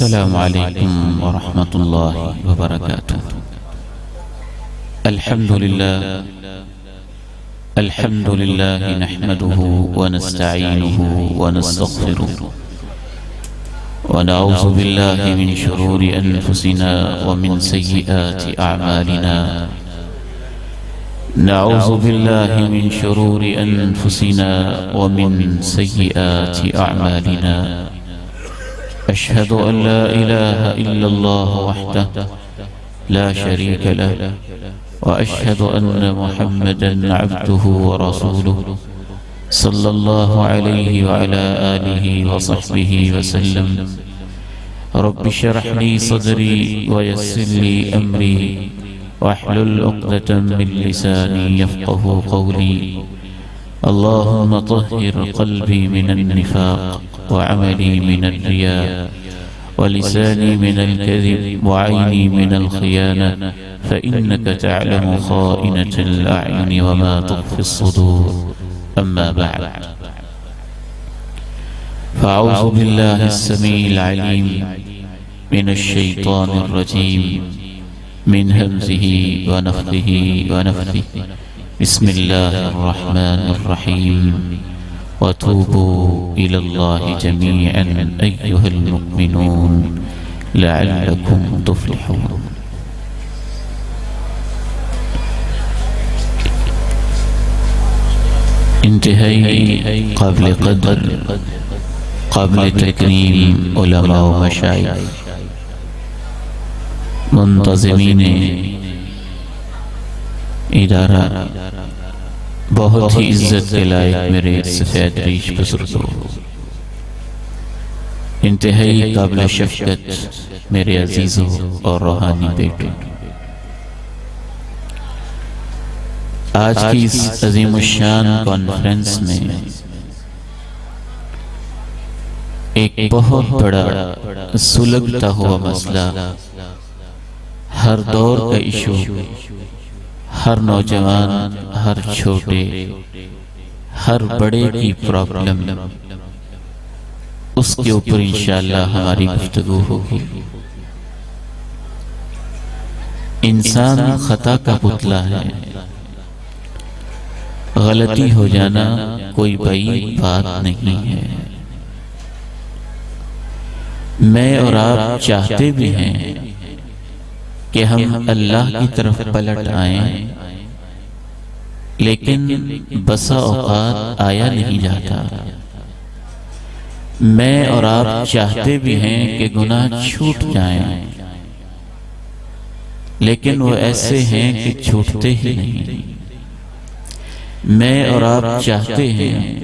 السلام عليكم ورحمة الله وبركاته. الحمد لله نحمده ونستعينه ونستغفره ونعوذ بالله من شرور أنفسنا ومن سيئات أعمالنا. نعوذ بالله من شرور أنفسنا ومن سيئات أعمالنا. أشهد أن لا إله إلا الله وحده لا شريك له، وأشهد أن محمدا عبده ورسوله صلى الله عليه وعلى آله وصحبه وسلم. رب اشرح لي صدري ويسر لي أمري واحلل عقدة من لساني يفقه قولي. اللهم طهر قلبي من النفاق وعملي من الرياء ولساني من الكذب وعيني من الخيانة، فإنك تعلم خائنة الأعين وما تخفي الصدور. أما بعد، فأعوذ بالله السميع العليم من الشيطان الرجيم من همزه ونفخه ونفثه. بسم الله الرحمن الرحيم. وتوبوا إلى الله جميعا أيها المؤمنون لعلكم تفلحون. انتہائی قابل قدر، قابل تکریم علماء و مشائخ، منتظمین ادارہ، بہت ہی عزت کے لائق میرے سفید ریش بزرگوں، انتہائی قابل شفقت میرے عزیزوں اور روحانی بیٹوں، آج کی اس عظیم الشان کانفرنس میں ایک بہت بڑا سلگتا ہوا مسئلہ، ہر دور کا ایشو، ہر نوجوان، ہر چھوٹے، ہر بڑے کی پرابلم، اس کے اوپر انشاءاللہ ہماری گفتگو ہوگی۔ انسان خطا کا پتلا ہے، غلطی ہو جانا کوئی بعید بات نہیں ہے۔ میں اور آپ چاہتے بھی ہیں کہ ہم اللہ کی طرف پلٹ آئیں، لیکن بسا اوقات آیا نہیں جاتا۔ میں اور آپ چاہتے بھی ہیں کہ گناہ چھوٹ جائیں، لیکن وہ ایسے ہیں کہ چھوٹتے ہی نہیں۔ میں اور آپ چاہتے ہیں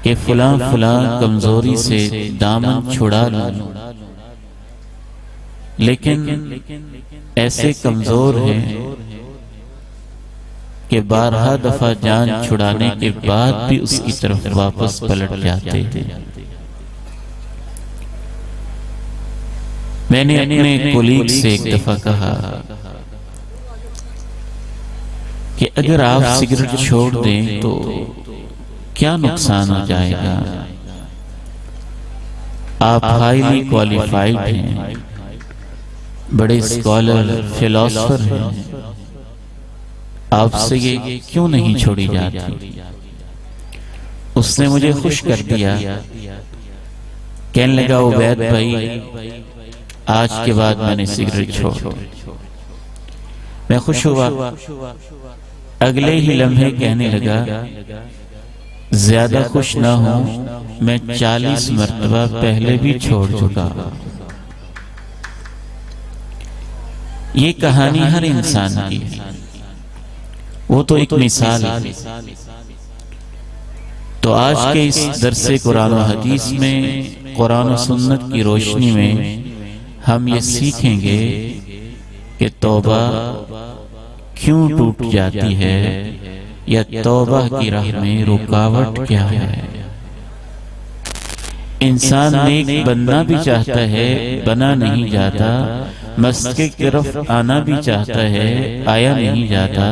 کہ فلاں کمزوری سے دامن چھڑا لوں، لیکن ایسے کمزور ہیں کہ بارہا دفعہ جان چھڑانے کے بعد بھی اس کی طرف واپس پلٹ جاتے ہیں۔ میں نے اپنے کولیگ سے ایک دفعہ کہا کہ اگر آپ سگریٹ چھوڑ دیں تو کیا نقصان ہو جائے گا؟ آپ ہائیلی کوالیفائیڈ ہیں، بڑے اسکالر، فلاسفر ہیں، آپ سے یہ کیوں نہیں چھوڑی جاتی؟ اس نے مجھے خوش کر دیا، کہنے لگا عبید بھائی آج کے بعد میں نے سگریٹ چھوڑ دی۔ میں خوش ہوا، اگلے ہی لمحے کہنے لگا زیادہ خوش نہ ہوں، میں 40 مرتبہ پہلے بھی چھوڑ چکا۔ یہ کہانی ہر انسان کی ہے، وہ تو ایک مثال ہے۔ تو آج کے اس درس قرآن و حدیث میں، قرآن و سنت کی روشنی میں ہم یہ سیکھیں گے کہ توبہ کیوں ٹوٹ جاتی ہے، یا توبہ کی راہ میں رکاوٹ کیا ہے۔ انسان نیک بننا بھی چاہتا ہے، بنا نہیں جاتا، مسجد کی طرف آنا بھی چاہتا ہے، آیا نہیں جاتا،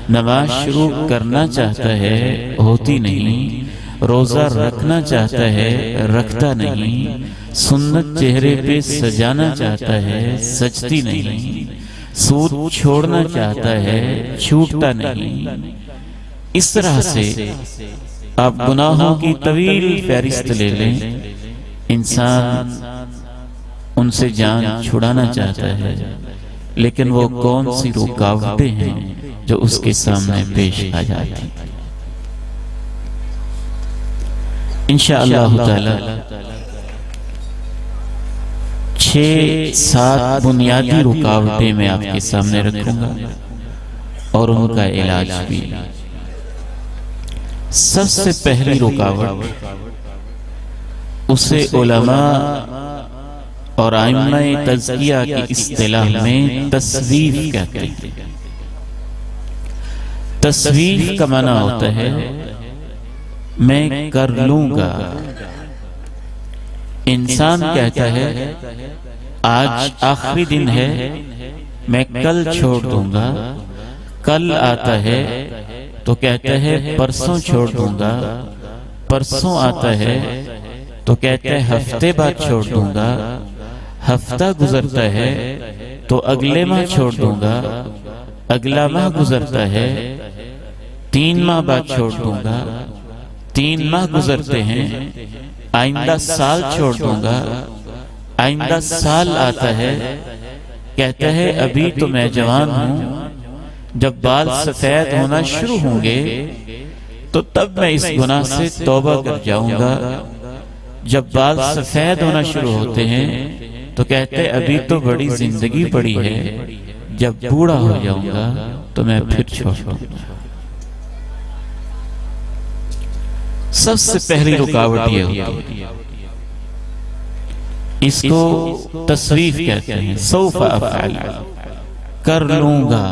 نماز شروع کرنا چاہتا ہے، ہوتی نہیں، روزہ رکھنا چاہتا ہے، رکھتا نہیں، سنت چہرے پہ سجانا چاہتا ہے، سجتی نہیں، سود چھوڑنا چاہتا ہے، چھوٹتا نہیں۔ اس طرح سے آپ گناہوں کی طویل فہرست لے لیں، انسان ان سے جان چھڑانا چاہتا ہے، لیکن وہ کون سی رکاوٹیں ہیں جو اس کے سامنے پیش آ جاتی ہیں۔ انشاءاللہ تعالی 6-7 بنیادی رکاوٹیں میں آپ کے سامنے رکھوں گا اور ان کا علاج بھی۔ سب سے پہلی رکاوٹ اسے علماء اور ائمہ تزکیہ کی اصطلاح میں تصویف کہتے ہیں۔ تصویف کا معنی ہوتا ہے میں کر لوں گا۔ انسان کہتا ہے آج آخری دن ہے، میں کل چھوڑ دوں گا۔ کل آتا ہے تو کہتا ہے پرسوں چھوڑ دوں گا۔ پرسوں آتا ہے تو کہتا ہے ہفتے بعد چھوڑ دوں گا۔ ہفتہ گزرتا ہے تو اگلے ماہ چھوڑ دوں گا۔ اگلا ماہ گزرتا ہے 3 ماہ بعد چھوڑ دوں گا۔ 3 ماہ گزرتے ہیں، آئندہ سال چھوڑ دوں گا۔ آئندہ سال آتا ہے، کہتا ہے ابھی تو میں جوان ہوں، جب بال سفید ہونا شروع ہوں گے تو تب میں اس گناہ سے توبہ کر جاؤں گا۔ جب بال سفید ہونا شروع ہوتے ہیں تو کہتے ہیں ابھی تو بڑی زندگی پڑی ہے، جب بوڑھا ہو جاؤں گا تو میں پھر چھوڑ دوں گا۔ سب سے پہلی رکاوٹ یہ ہوتی ہے، اس کو تصویف کہتے ہیں، سوف افعل، کر لوں گا۔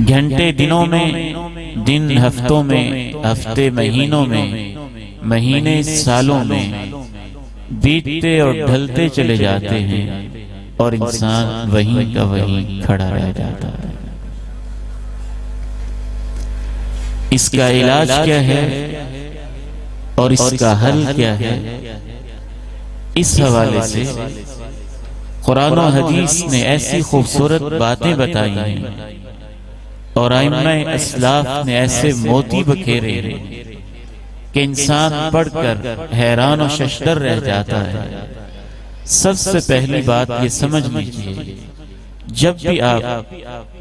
گھنٹے دنوں میں، دن ہفتوں میں، ہفتے مہینوں میں، مہینے سالوں میں بیتتے اور ڈھلتے چلے جاتے ہیں اور انسان وہیں کا وہیں کھڑا رہ جاتا ہے۔ اس کا علاج کیا ہے اور اس کا حل کیا ہے؟ اس حوالے سے قرآن و حدیث نے ایسی خوبصورت باتیں بتائی ہیں اور ائمہ اسلاف نے ایسے موتی بکھیرے ہیں کہ انسان پڑھ کر حیران و ششدر رہ جاتا ہے۔ سب سے پہلی بات یہ سمجھ لیجئے، جب بھی آپ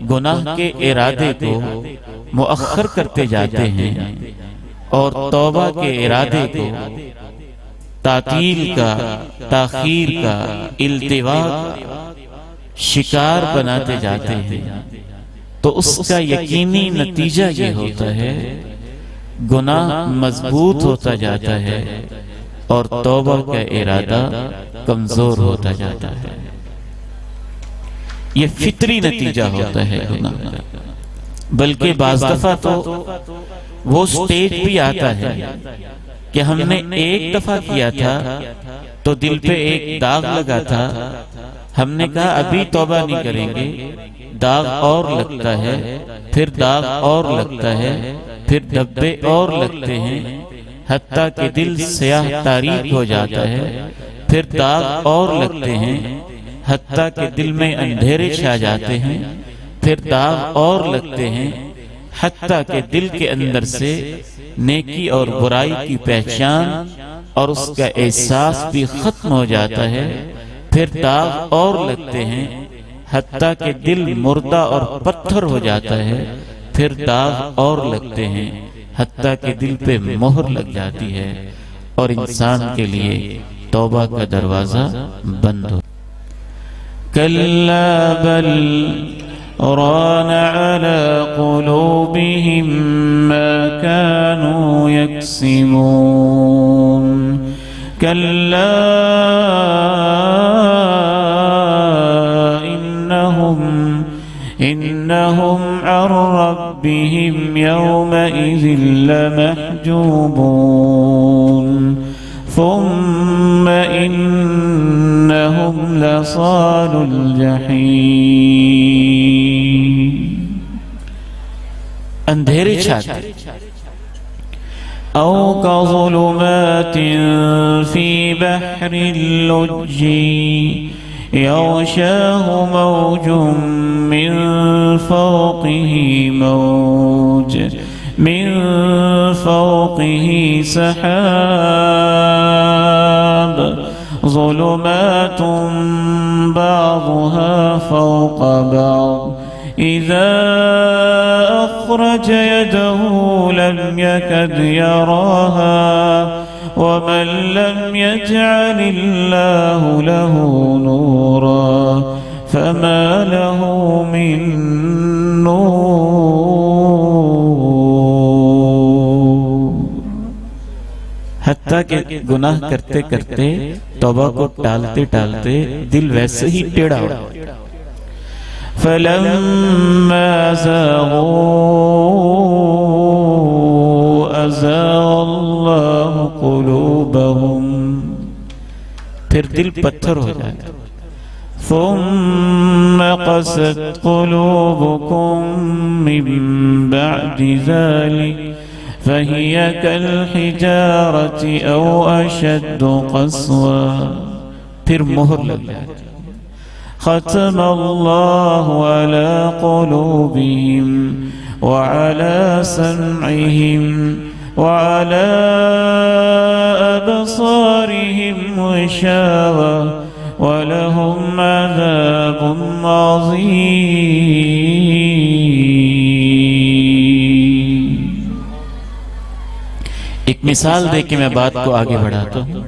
گناہ کے ارادے کو مؤخر کرتے جاتے ہیں اور توبہ کے ارادے کو تعطیل کا، تاخیر کا، التوا کا شکار بناتے جاتے ہیں، تو اس کا یقینی نتیجہ یہ ہوتا ہے گناہ مضبوط ہوتا جاتا ہے اور توبہ کا ارادہ کمزور ہوتا جاتا ہے۔ یہ فطری نتیجہ ہوتا ہے گناہ کا۔ بلکہ بعض دفعہ تو وہ سٹیج بھی آتا ہے کہ ہم نے ایک دفعہ کیا تھا تو دل پہ ایک داغ لگا تھا، ہم نے کہا ابھی توبہ نہیں کریں گے، داغ اور لگتا ہے، پھر داغ اور لگتا ہے، پھر دھبے اور لگتے ہیں، حتیٰ کہ دل سیاہ تاریک ہو جاتا ہے، پھر داغ اور لگتے ہیں، حتیٰ کہ دل میں اندھیرے چھا جاتے ہیں، پھر داغ اور لگتے ہیں، حتیٰ کہ دل کے اندر سے نیکی اور برائی کی پہچان اور اس کا احساس بھی ختم ہو جاتا ہے، پھر داغ اور لگتے ہیں، حتیٰ کہ دل مردہ اور پتھر ہو جاتا ہے، پھر داغ اور لگتے ہیں، حتیٰ کہ دل پہ مہر لگ جاتی ہے اور انسان کے لیے توبہ کا دروازہ بند ہو۔ کَلَّا بَلْ رَانَ عَلَىٰ قُلُوبِهِمْ مَا كَانُوا يَكْسِبُونَ كَلَّا إِنَّهُمْ عَنْ رَبِّهِمْ يَوْمَئِذٍ لَمَحْجُوبُونَ ثُمَّ إِنَّهُمْ لَصَالُو الْجَحِيمِ۔ اندھیرے چھاتے، أو كظلمات في بحر اللج يغشاه موج من فوقه موج من فوقه سحاب ظلمات بعضها فوق بعض إذا أخرج يده لم يكد يراها ومن لم يجعل الله له نورا فما له من نور. حتیٰ کہ گناہ کرتے کرتے توبہ کو ٹالتے ٹالتے دل ویسے ہی ٹیڑھا ہو. فَلَمَّا زَاغُوا أَزَاغَ اللَّهُ قُلُوبَهُمْ. پھر دل پتھر ہو جاتا. ثُمَّ قَسَتْ قُلُوبُكُمْ مِنْ بَعْدِ ذَلِكَ فَهِيَ كَالْحِجَارَةِ أَوْ أَشَدُّ قَسْوَةً. پھر مہر لگ جاتی. ختم اللہ علی قلوبہم وعلی سمعہم وعلی ابصارہم غشاوہ ولہم عذاب عظیم. ایک مثال دے کے میں بات کو آگے بڑھاتا ہوں.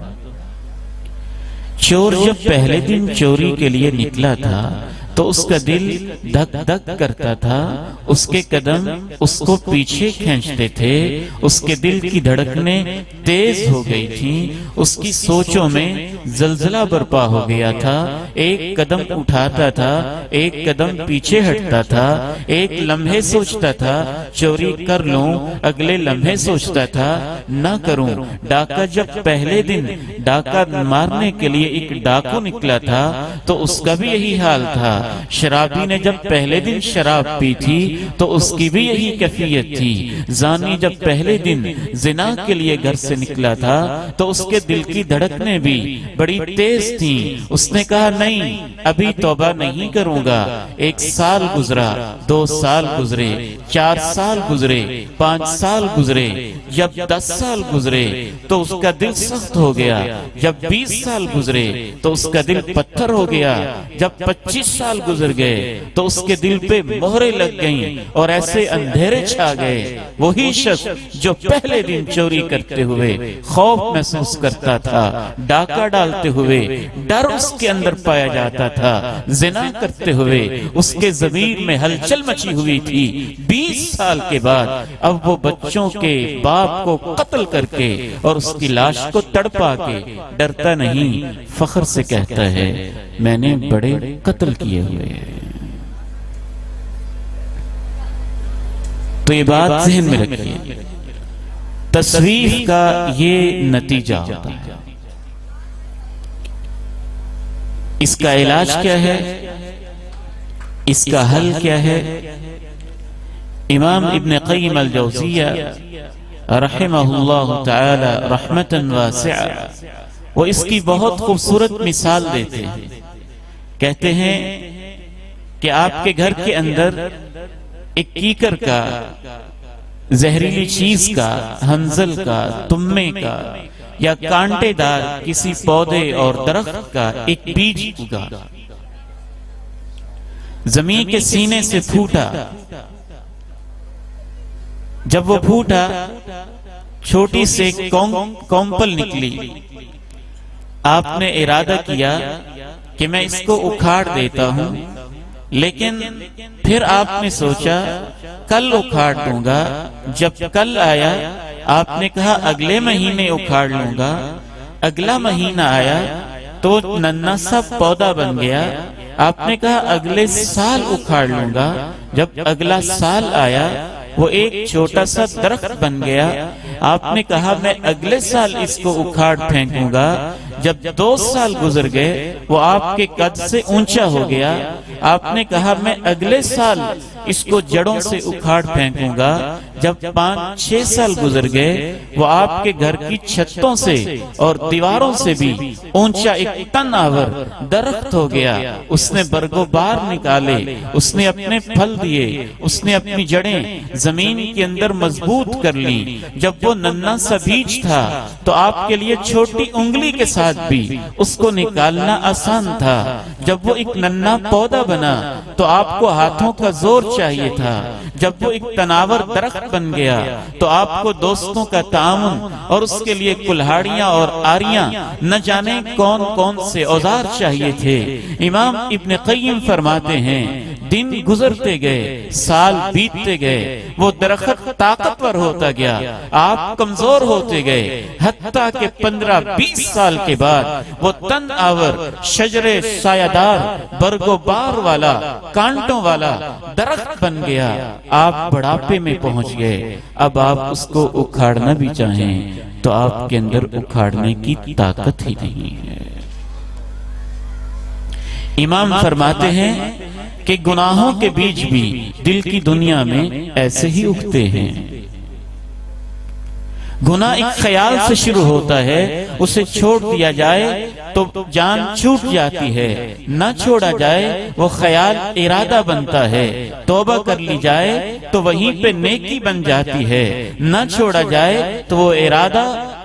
چور جب پہلے دن چوری کے لیے نکلا تھا تو اس کا دل دھک دھک کرتا تھا. اس کے قدم اس کو پیچھے کھینچتے تھے. اس کے دل کی دھڑکنیں تیز ہو گئی تھیں. اس کی سوچوں میں زلزلہ برپا ہو گیا تھا. ایک قدم اٹھاتا تھا, ایک قدم پیچھے ہٹتا تھا. ایک لمحے سوچتا تھا چوری کر لوں, اگلے لمحے سوچتا تھا نہ کروں. ڈاکہ جب پہلے دن ڈاکہ مارنے کے لیے ایک ڈاکو نکلا تھا تو اس کا بھی یہی حال تھا. شرابی نے جب پہلے دن شراب پی تھی تو اس کی بھی یہی کیفیت تھی. زانی جب پہلے دن زنا کے لیے گھر سے نکلا تھا تو اس کے دل کی دھڑکنیں بھی بڑی تیز تھیں. اس نے کہا نہیں, ابھی توبہ نہیں کروں گا. 1 سال گزرا, 2 سال گزرے, 4 سال گزرے, 5 سال گزرے. جب 10 سال گزرے تو اس کا دل سخت ہو گیا. جب 20 سال گزرے تو اس کا دل پتھر ہو گیا. جب 25 سال گزر گئے تو اس کے دل پہ مہریں لگ گئیں اور ایسے اندھیرے چھا گئے. وہی شخص جو پہلے دن چوری کرتے ہوئے خوف محسوس کرتا تھا, ڈاکہ ڈالتے ہوئے ڈر اس کے اندر پایا جاتا تھا, زنا کرتے ہوئے اس کے ضمیر میں ہلچل مچی ہوئی تھی, 20 سال کے بعد اب وہ بچوں کے باپ کو قتل کر کے اور اس کی لاش کو تڑپا کے ڈرتا نہیں, فخر سے کہتا ہے میں نے بڑے قتل کیے ہوئے ہیں. تو یہ بات ذہن میں رکھیے, تصویف کا یہ نتیجہ ہوتا ہے. اس کا علاج کیا ہے, اس کا حل کیا ہے؟ امام ابن قیم الجوزیہ رحمہ اللہ تعالی رحمتا واسعہ وہ اس کی بہت خوبصورت مثال دیتے ہیں. کہتے ہیں کہ آپ کے گھر کے اندر ایک کیکر کا, زہریلی چیز کا, ہنزل کا, تمے کا یا کانٹے دار کسی پودے اور درخت کا ایک بیج اگا, زمین کے سینے سے پھوٹا. جب وہ پھوٹا چھوٹی سے کومپل نکلی. آپ نے ارادہ کیا کہ میں اس کو اکھاڑ دیتا ہوں, لیکن پھر آپ نے سوچا کل اکھاڑ دوں گا. جب کل آیا آپ نے کہا اگلے مہینے اکھاڑ لوں گا. اگلا مہینہ آیا تو ننھا سا پودا بن گیا. آپ نے کہا اگلے سال اکھاڑ لوں گا. جب اگلا سال آیا وہ ایک چھوٹا سا درخت بن گیا. آپ نے کہا میں اگلے سال اس کو اکھاڑ پھینکوں گا. جب 2 سال گزر گئے وہ آپ کے قد سے اونچا ہو گیا. آپ نے کہا میں اگلے سال اس کو جڑوں سے اکھاڑ پھینکوں گا۔ جب 5-6 سال گزر گئے، وہ آپ کے گھر کی چھتوں سے اور دیواروں سے بھی اونچا ایک تن آور درخت ہو گیا۔ اس نے برگو بار نکالے، اس نے اپنے پھل دیے، اس نے اپنی جڑیں زمین کے اندر مضبوط کر لی۔ جب وہ ننھا سا بیج تھا تو آپ کے لیے چھوٹی انگلی کے ساتھ بھی اس کو نکالنا آسان تھا۔ جب وہ ایک ننھا پودا بنا تو آپ کو ہاتھوں کا زور چاہیے تھا۔ جب وہ ایک تناور درخت بن گیا تو آپ کو دوستوں کا تعاون اور اس کے لیے کلہاڑیاں اور آریاں نہ جانے کون کون سے اوزار چاہیے تھے۔ امام ابن قیم فرماتے ہیں دن گزرتے گئے، سال بیتتے گئے، وہ درخت طاقتور ہوتا گیا، آپ کمزور ہوتے گئے، حتیٰ کہ 15-20 سال کے بعد وہ تن آور شجر سایہ دار برگو بار والا کانٹوں والا درخت بن گیا۔ آپ بڑھاپے میں پہنچ گئے، اب آپ اس کو اکھاڑنا بھی چاہیں تو آپ کے اندر اکھاڑنے کی طاقت ہی نہیں ہے۔ امام فرماتے ہیں کہ گناہوں کے بیج بھی دل کی دنیا میں ایسے ہی اگتے ہیں۔ گناہ ایک خیال سے شروع ہوتا ہے، اسے چھوڑ دیا جائے تو جان چھوٹ جاتی ہے، نہ چھوڑا جائے وہ خیال ارادہ بنتا ہے، توبہ کر لی جائے تو وہیں پہ نیکی بن جاتی ہے، نہ چھوڑا جائے تو وہ ارادہ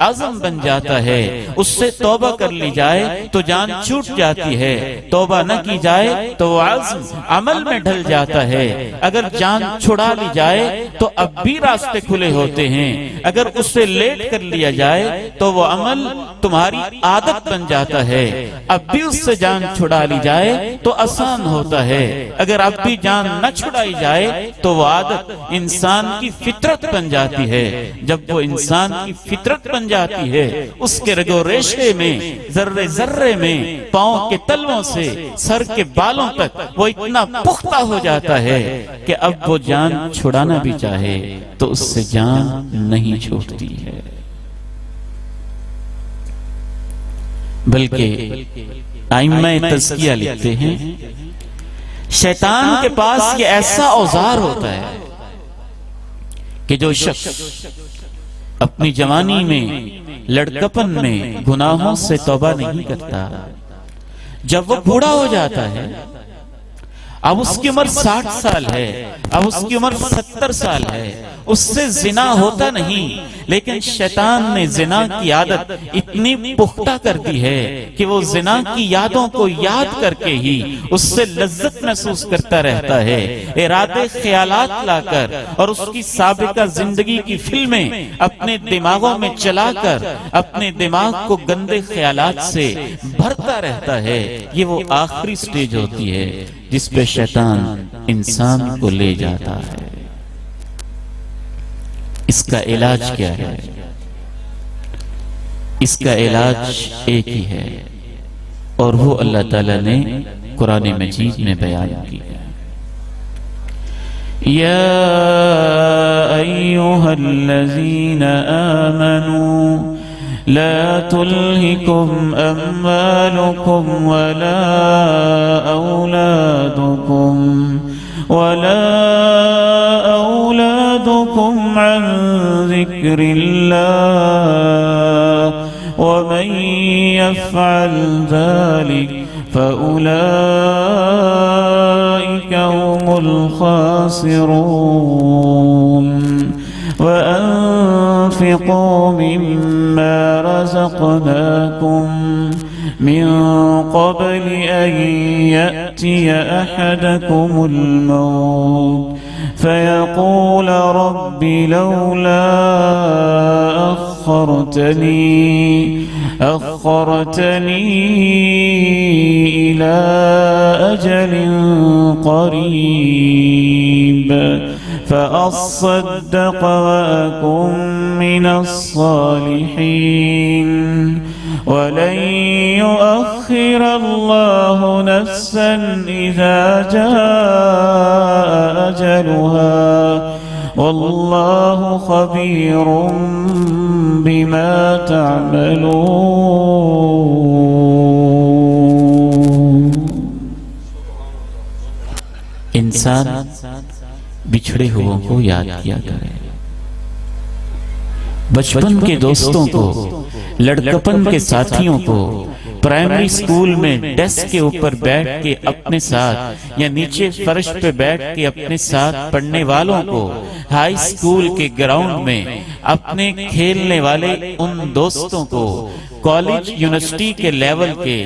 عزم بن جاتا ہے، اس سے توبہ کر لی جائے تو جان چھوٹ جاتی ہے، توبہ نہ کی جائے تو وہ عزم عمل میں ڈھل جاتا ہے۔ اگر جان چھڑا لی جائے تو اب بھی راستے کھلے ہوتے ہیں، اگر اس سے لیٹ کر لیا جائے تو وہ عمل تمہاری عادت بن جاتا ہے، اب بھی اس سے جان چھڑا لی جائے تو آسان ہوتا ہے، اگر اب بھی جان نہ چھڑائی جائے تو وہ عادت انسان کی فطرت بن جاتی ہے۔ جب وہ انسان کی فطرت بن جاتی ہے، اس کے رگ و ریشے میں، ذرے ذرے میں، پاؤں کے تلووں سے سر کے بالوں تک وہ اتنا پختہ ہو جاتا ہے کہ اب وہ جان چھڑانا بھی چاہے تو اس سے جان نہیں چھوٹتی ہے۔ بلکہ ائمہ تزکیہ لکھتے ہیں شیطان کے پاس یہ ایسا اوزار ہوتا ہے کہ جو شخص اپنی جوانی میں، لڑکپن میں گناہوں سے توبہ نہیں کرتا، جب وہ بوڑھا ہو جاتا ہے، اب اس کی عمر 60 سال ہے، اب اس کی عمر 70 سال ہے، اس سے زنا ہوتا نہیں، لیکن شیطان نے زنا کی عادت اتنی پختہ کر دی ہے کہ وہ زنا کی یادوں کو یاد کر کے ہی اس سے لذت محسوس کرتا رہتا ہے، ارادے خیالات لا کر اور اس کی سابقہ زندگی کی فلمیں اپنے دماغوں میں چلا کر اپنے دماغ کو گندے خیالات سے بھرتا رہتا ہے۔ یہ وہ آخری سٹیج ہوتی ہے جس پہ شیطان انسان کو لے جاتا ہے۔ اس کا علاج کیا ہے؟ اس کا علاج ایک ہی ہے اور وہ اللہ تعالیٰ نے قرآن مجید میں بیان کی ہے۔ یا ایھا الذین آمنوا لا تلهكم أموالكم ولا أولادكم عن ذكر الله ومن يفعل ذلك فأولئك هم الخاسرون وأنفقوا مما رزقناكم من قبل أن يأتي أحدكم الموت فيقول رب لولا أخرتني إلى أجل قريب فأصدق وأكن من الصالحين ولن يؤخر الله نفسا إذا جاء أجلها والله خبير بما تعملون۔ انسان بچھڑے ہوئوں کو یاد کیا کریں، بچپن کے دوستوں کو، لڑکپن کے ساتھیوں کو، پرائمری سکول میں ڈیسک کے اوپر بیٹھ کے اپنے ساتھ یا نیچے فرش پہ بیٹھ کے اپنے ساتھ پڑھنے والوں کو، ہائی سکول کے گراؤنڈ میں اپنے کھیلنے والے ان دوستوں کو، کالج یونیورسٹی کے لیول کے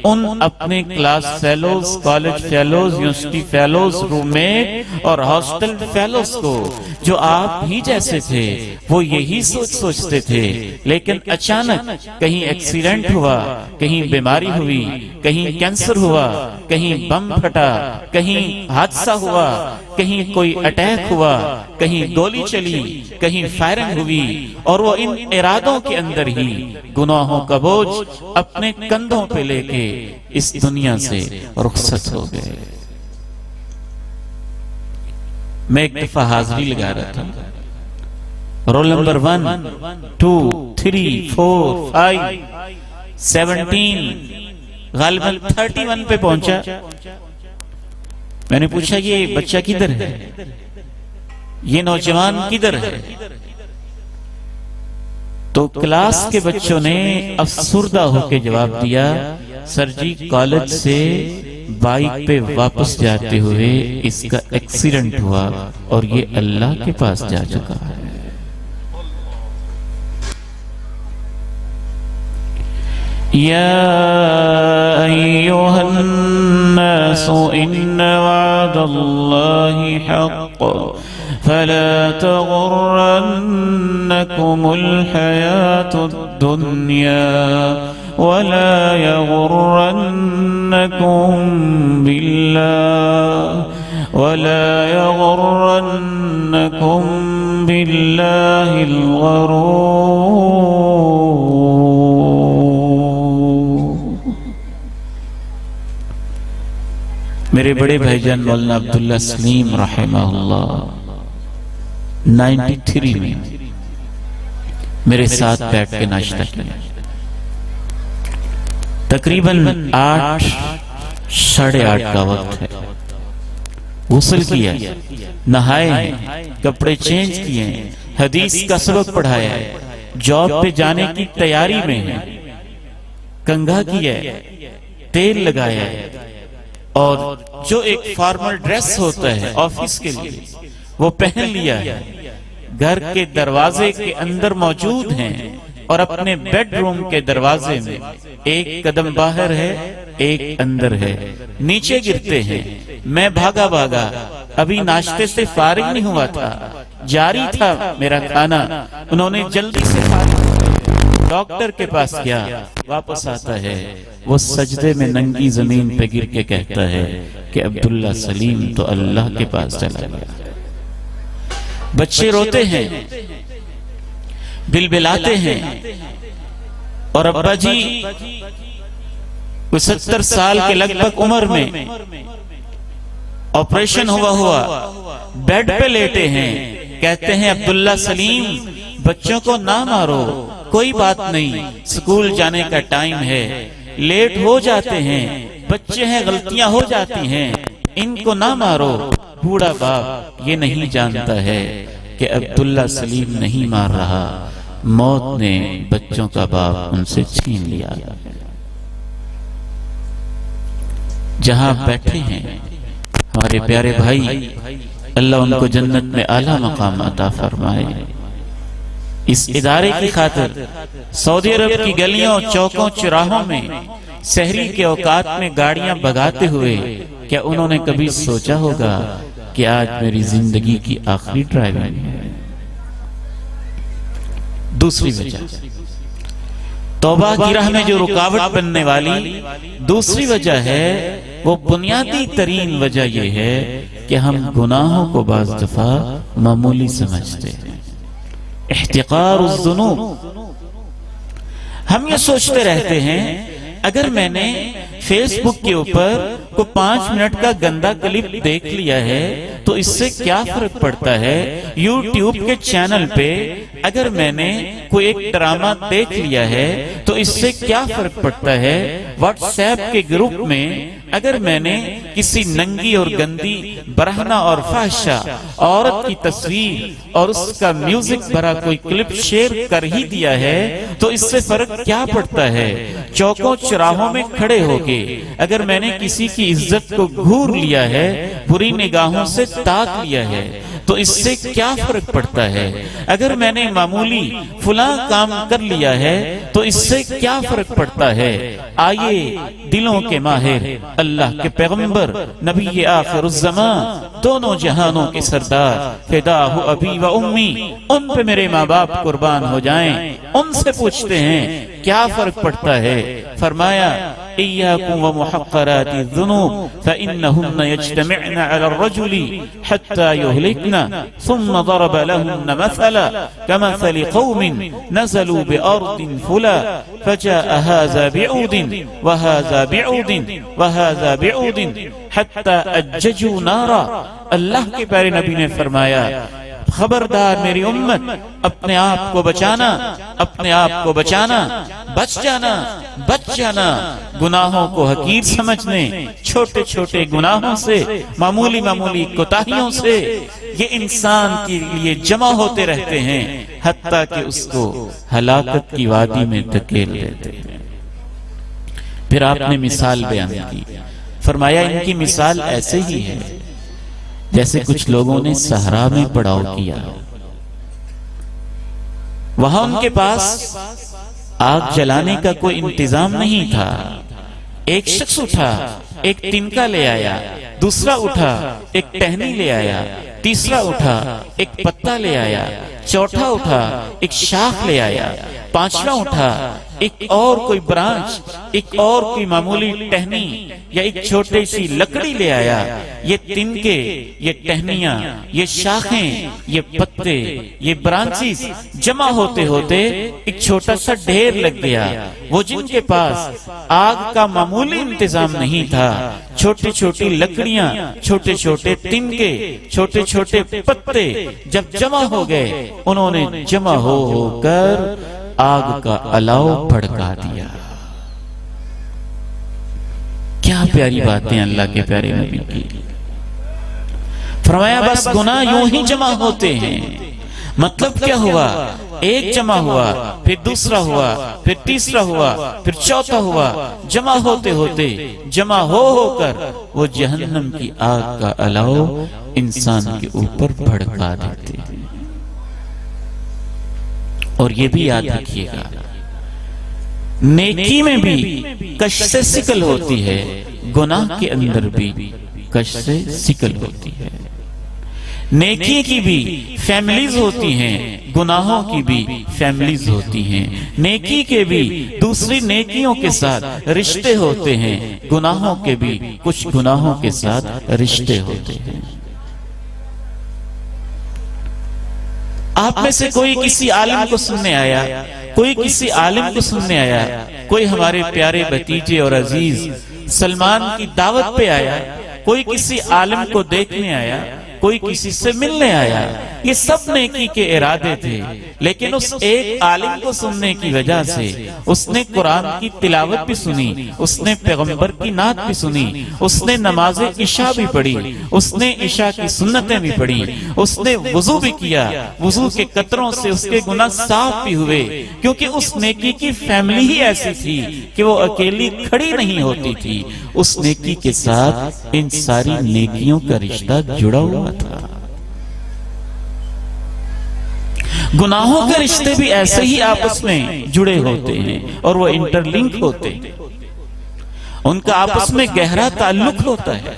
ان اپنے class fellows, college fellows, university fellows, roommate اور ہاسٹل فیلوز کو، جو آپ ہی جیسے تھے، وہ یہی سوچتے تھے، لیکن اچانک کہیں ایکسیڈنٹ ہوا، کہیں بیماری ہوئی، کہیں کینسر ہوا، کہیں بم پھٹا، کہیں حادثہ ہوا، کہیں کوئی اٹیک ہوا، کہیں گولی چلی، کہیں فائرنگ ہوئی، اور وہ ان ارادوں کے اندر ہی گناہوں کا بوجھ اپنے کندھوں پہ لے کے اس دنیا سے رخصت ہو گئے۔ میں ایک دفعہ حاضری لگا رہا تھا، رول نمبر 1 2 3 4 5 17 غالباً 31 پہ پہنچا۔ میں نے پوچھا یہ بچہ کدھر ہے، یہ نوجوان کدھر ہے؟ تو کلاس کے بچوں نے افسردہ ہو کے جواب دیا، سر جی کالج سے بائک پہ واپس جاتے ہوئے اس کا ایکسیڈنٹ ہوا اور یہ اللہ کے پاس جا چکا ہے۔ یا ایوہا الناس ان وعد اللہ حق فلا تغرنكم الحياة الدنيا ولا يغرنكم بالله الغرور۔ میرے بڑے بھائی جان مولانا عبداللہ سلیم رحمہ اللہ 93 میں میرے ساتھ بیٹھ کے ناشتہ کیا، تقریباً 8 ساڑھے 8 کا وقت ہے، غسل کیا، نہائے ہیں، کپڑے چینج کیے ہیں، حدیث کا سبق پڑھایا ہے، جاب پہ جانے کی تیاری میں ہے، کنگھا کیا ہے، تیل لگایا ہے، اور جو ایک فارمل ڈریس ہوتا ہے آفس کے لیے وہ پہن لیا ہے، گھر کے دروازے کے اندر موجود ہیں اور اپنے بیڈ روم کے دروازے میں ایک قدم باہر ہے، ایک اندر ہے، نیچے گرتے ہیں۔ میں بھاگا ابھی ناشتے سے فارغ نہیں ہوا تھا، جاری تھا میرا کھانا، انہوں نے جلدی سے ڈاکٹر کے پاس گیا، واپس آتا ہے، وہ سجدے میں ننگی زمین پہ گر کے کہتا ہے کہ عبداللہ سلیم تو اللہ کے پاس چلا گیا۔ بچے روتے ہیں، بلبلاتے ہیں، اور ابا جی 70 سال کے لگ بھگ عمر میں آپریشن ہوا بیڈ پہ لیٹے ہیں، کہتے ہیں عبداللہ سلیم بچوں کو نہ مارو، کوئی بات نہیں، سکول جانے کا ٹائم ہے، لیٹ ہو جاتے ہیں، بچے ہیں، غلطیاں ہو جاتی ہیں، ان کو نہ مارو۔ بوڑھا باپ یہ نہیں جانتا ہے کہ عبداللہ سلیم نہیں مار رہا، موت نے بچوں کا باپ ان سے چھین لیا۔ جہاں بیٹھے ہیں ہمارے پیارے بھائی، اللہ ان کو جنت میں اعلیٰ مقام عطا فرمائے۔ اس ادارے کی خاطر سعودی عرب کی گلیوں، چوکوں، چراہوں میں سحری کے اوقات میں گاڑیاں بھگاتے ہوئے کیا انہوں نے کبھی سوچا ہوگا کہ آج میری زندگی کی آخری ڈرائیونگ ہے؟ دوسری وجہ توبہ کی راہ میں جو رکاوٹ بننے والی دوسری وجہ ہے، وہ بنیادی ترین وجہ یہ ہے کہ ہم گناہوں کو بعض دفعہ معمولی سمجھتے ہیں۔ احتقار الذنوب، ہم یہ سوچتے رہتے ہیں اگر میں نے فیس بک کے اوپر کو 5 منٹ کا گندا کلپ دیکھ لیا ہے تو اس سے کیا فرق پڑتا ہے؟ یوٹیوب کے چینل پہ اگر میں نے کوئی ایک ڈرامہ دیکھ لیا ہے تو اس سے کیا فرق پڑتا ہے؟ واٹس ایپ کے گروپ میں اگر میں نے کسی ننگی اور گندی برہنہ اور فحشہ عورت کی تصویر اور اس کا میوزک بھرا کوئی کلپ شیئر کر ہی دیا ہے تو اس سے فرق کیا پڑتا ہے؟ چوکوں چراہوں میں کھڑے ہو کے اگر میں نے کسی کی عزت کو گھور لیا ہے، بری نگاہوں سے تاک لیا ہے تو اس سے کیا فرق پڑتا ہے؟ اگر میں نے معمولی فلاں کام کر لیا ہے تو اس سے کیا فرق پڑتا ہے؟ آئیے دلوں کے ماہر اللہ کے پیغمبر نبی آخر الزمان دونوں جہانوں کے سردار فداہ ابی و امی، ان پہ میرے ماں باپ قربان ہو جائیں، ان سے پوچھتے ہیں کیا فرق پڑتا ہے؟ فرمایا إياكم ومحقرات الذنوب فإنهن يجتمعن على الرجل حتى يهلكن ثم ضرب لهن مثلا كمثل قوم نزلوا بأرض فلا فجاء هذا بعود وهذا بعود وهذا بعود حتى أججوا نارا۔ اللہ کے پیارے نبی نے فرمایا خبردار میری امت، اپنے آپ کو بچانا، اپنے آپ کو بچانا، بچ جانا، بچ جانا گناہوں کو حقیر سمجھنے، چھوٹے چھوٹے گناہوں سے، معمولی معمولی کوتاہیوں سے یہ انسان کے لیے جمع ہوتے رہتے ہیں حتیٰ کہ اس کو ہلاکت کی وادی میں دھکیل دیتے ہیں۔ پھر آپ نے مثال بیان کی، فرمایا ان کی مثال ایسے ہی ہے جیسے کچھ لوگوں نے صحرا میں پڑاؤ کیا، وہاں ان کے پاس آگ جلانے کا کوئی انتظام نہیں تھا۔ ایک شخص اٹھا ایک تنکا لے آیا، دوسرا اٹھا ایک ٹہنی لے آیا، تیسرا اٹھا ایک پتا لے آیا، چوتھا اٹھا ایک شاخ لے آیا، پانچواں اٹھا ایک اور کوئی برانچ، ایک اور کوئی معمولی ٹہنی یا ایک چھوٹی سی لکڑی لے آیا۔ یہ تنکے، یہ ٹہنیاں، یہ شاخیں، یہ پتے، یہ برانچز جمع ہوتے ہوتے ایک چھوٹا سا ڈھیر لگ گیا۔ وہ جن کے پاس آگ کا معمولی انتظام نہیں تھا، چھوٹی چھوٹی لکڑیاں، چھوٹے چھوٹے تنکے، چھوٹے چھوٹے پتے جب جمع ہو گئے، انہوں نے جمع ہو کر آگ کا الاؤ بھڑکا دیا۔ کیا پیاری باتیں اللہ کے پیارے نبی کی۔ فرمایا بس گناہ یوں ہی جمع ہوتے ہیں۔ مطلب کیا ہوا؟ ایک جمع ہوا، پھر دوسرا ہوا، پھر تیسرا ہوا، پھر چوتھا ہوا، جمع ہوتے ہوتے جمع ہو کر وہ جہنم کی آگ کا الاؤ انسان کے اوپر بھڑکا دیتے ہیں۔ اور یہ بھی یاد رکھیے گا، نیکی میں بھی کش سے سکل ہوتی ہے، گناہ کے اندر بھی کش سے سکل ہوتی ہے۔ نیکی کی بھی فیملیز ہوتی ہیں، گناہوں کی بھی فیملیز ہوتی ہیں۔ نیکی کے بھی دوسری نیکیوں کے ساتھ رشتے ہوتے ہیں، گناہوں کے بھی کچھ گناہوں کے ساتھ رشتے ہوتے ہیں۔ آپ میں سے کوئی کسی عالم کو سننے آیا، کوئی کسی عالم کو سننے آیا، کوئی ہمارے پیارے بھتیجے اور عزیز سلمان کی دعوت پہ آیا، کوئی کسی عالم کو دیکھنے آیا، کوئی کسی سے ملنے آیا، یہ سب نیکی کے ارادے تھے، لیکن اس ایک عالم کو سننے کی وجہ سے اس نے قرآن کی تلاوت بھی سنی، اس نے پیغمبر کی نعت بھی سنی، اس نے نماز عشاء بھی پڑھی، اس نے عشاء کی سنتیں بھی پڑھی، اس نے وضو بھی کیا، وضو کے قطروں سے اس کے گناہ صاف بھی ہوئے، کیونکہ اس نیکی کی فیملی ہی ایسی تھی کہ وہ اکیلی کھڑی نہیں ہوتی تھی، اس نیکی کے ساتھ ان ساری نیکیوں کا رشتہ جڑا ہوا تھا۔ گناہوں کے رشتے بھی ایسے ہی آپس میں جڑے ہوتے ہیں اور وہ انٹر لنک ہوتے ہیں، ان کا آپس میں گہرا تعلق ہوتا ہے۔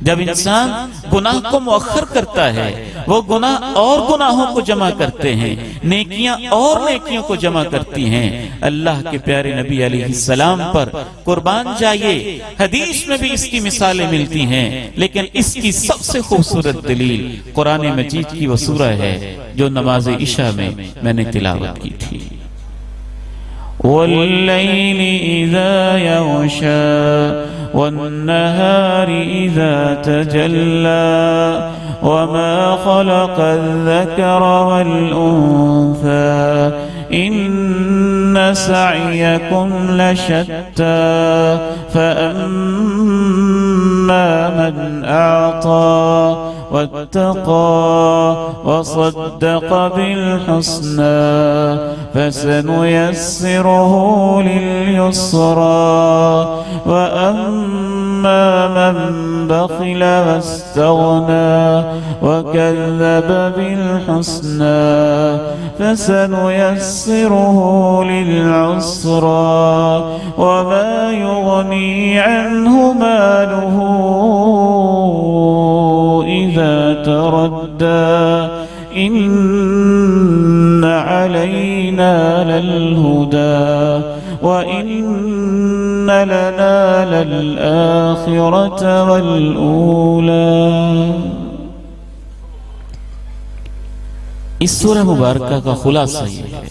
جب انسان گناہ کو مؤخر کرتا ہے، وہ گناہ اور گناہوں کو جمع کرتے ہیں، نیکیاں اور نیکیوں کو جمع کرتی ہیں۔ اللہ کے پیارے نبی علیہ السلام پر قربان جائیے، حدیث میں بھی اس کی مثالیں ملتی ہیں، لیکن اس کی سب سے خوبصورت دلیل قرآن مجید کی وہ سورہ ہے جو نماز عشاء میں نے تلاوت کی تھی۔ والليل إذا يغشى والنهار إذا تجلى وما خلق الذكر والأنثى إن سعيكم لشتى فأما من أعطى واتقى وصدق بالحسنى فسنيسره لليسرى وأما من بخل واستغنى وكذب بالحسنى فسنيسره للعسرى وما يغني عنه ماله إذا تردى إن علينا للهدى وإن لنا للآخرة والأولى. اس سورہ مبارکہ کا خلاصہ یہ ہے،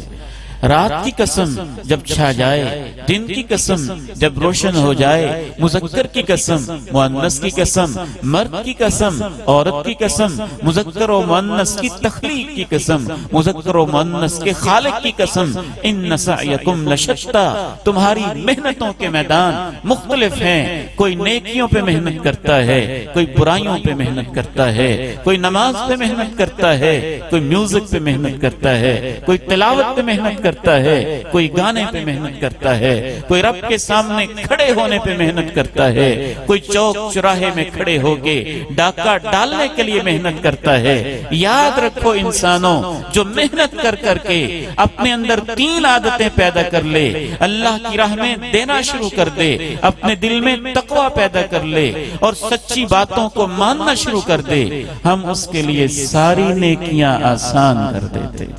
رات کی قسم جب چھا جائے، دن کی قسم جب روشن ہو جائے، مذکر کی قسم، مؤنث کی قسم، مرد کی قسم، عورت کی قسم، مذکر و مؤنث کی تخلیق کی قسم، مذکر و مؤنث کے خالق کی قسم، ان سعیکم لشتى، تمہاری محنتوں کے میدان مختلف ہیں، کوئی نیکیوں پہ محنت کرتا ہے، کوئی برائیوں پہ محنت کرتا ہے، کوئی نماز پہ محنت کرتا ہے، کوئی میوزک پہ محنت کرتا ہے، کوئی تلاوت پہ محنت کرتا ہے، کوئی گانے پہ محنت کرتا ہے، کوئی رب کے سامنے کھڑے ہونے پہ محنت کرتا ہے، کوئی چوک چراہے میں کھڑے ہو کے ڈاکہ ڈالنے کے لیے محنت کرتا ہے. یاد رکھو انسانوں، جو محنت کر کر کے اپنے اندر 3 عادتیں پیدا کر لے، اللہ کی راہ میں دینا شروع کر دے، اپنے دل میں تقوی پیدا کر لے اور سچی باتوں کو ماننا شروع کر دے، ہم اس کے لیے ساری نیکیاں آسان کر دیتے ہیں.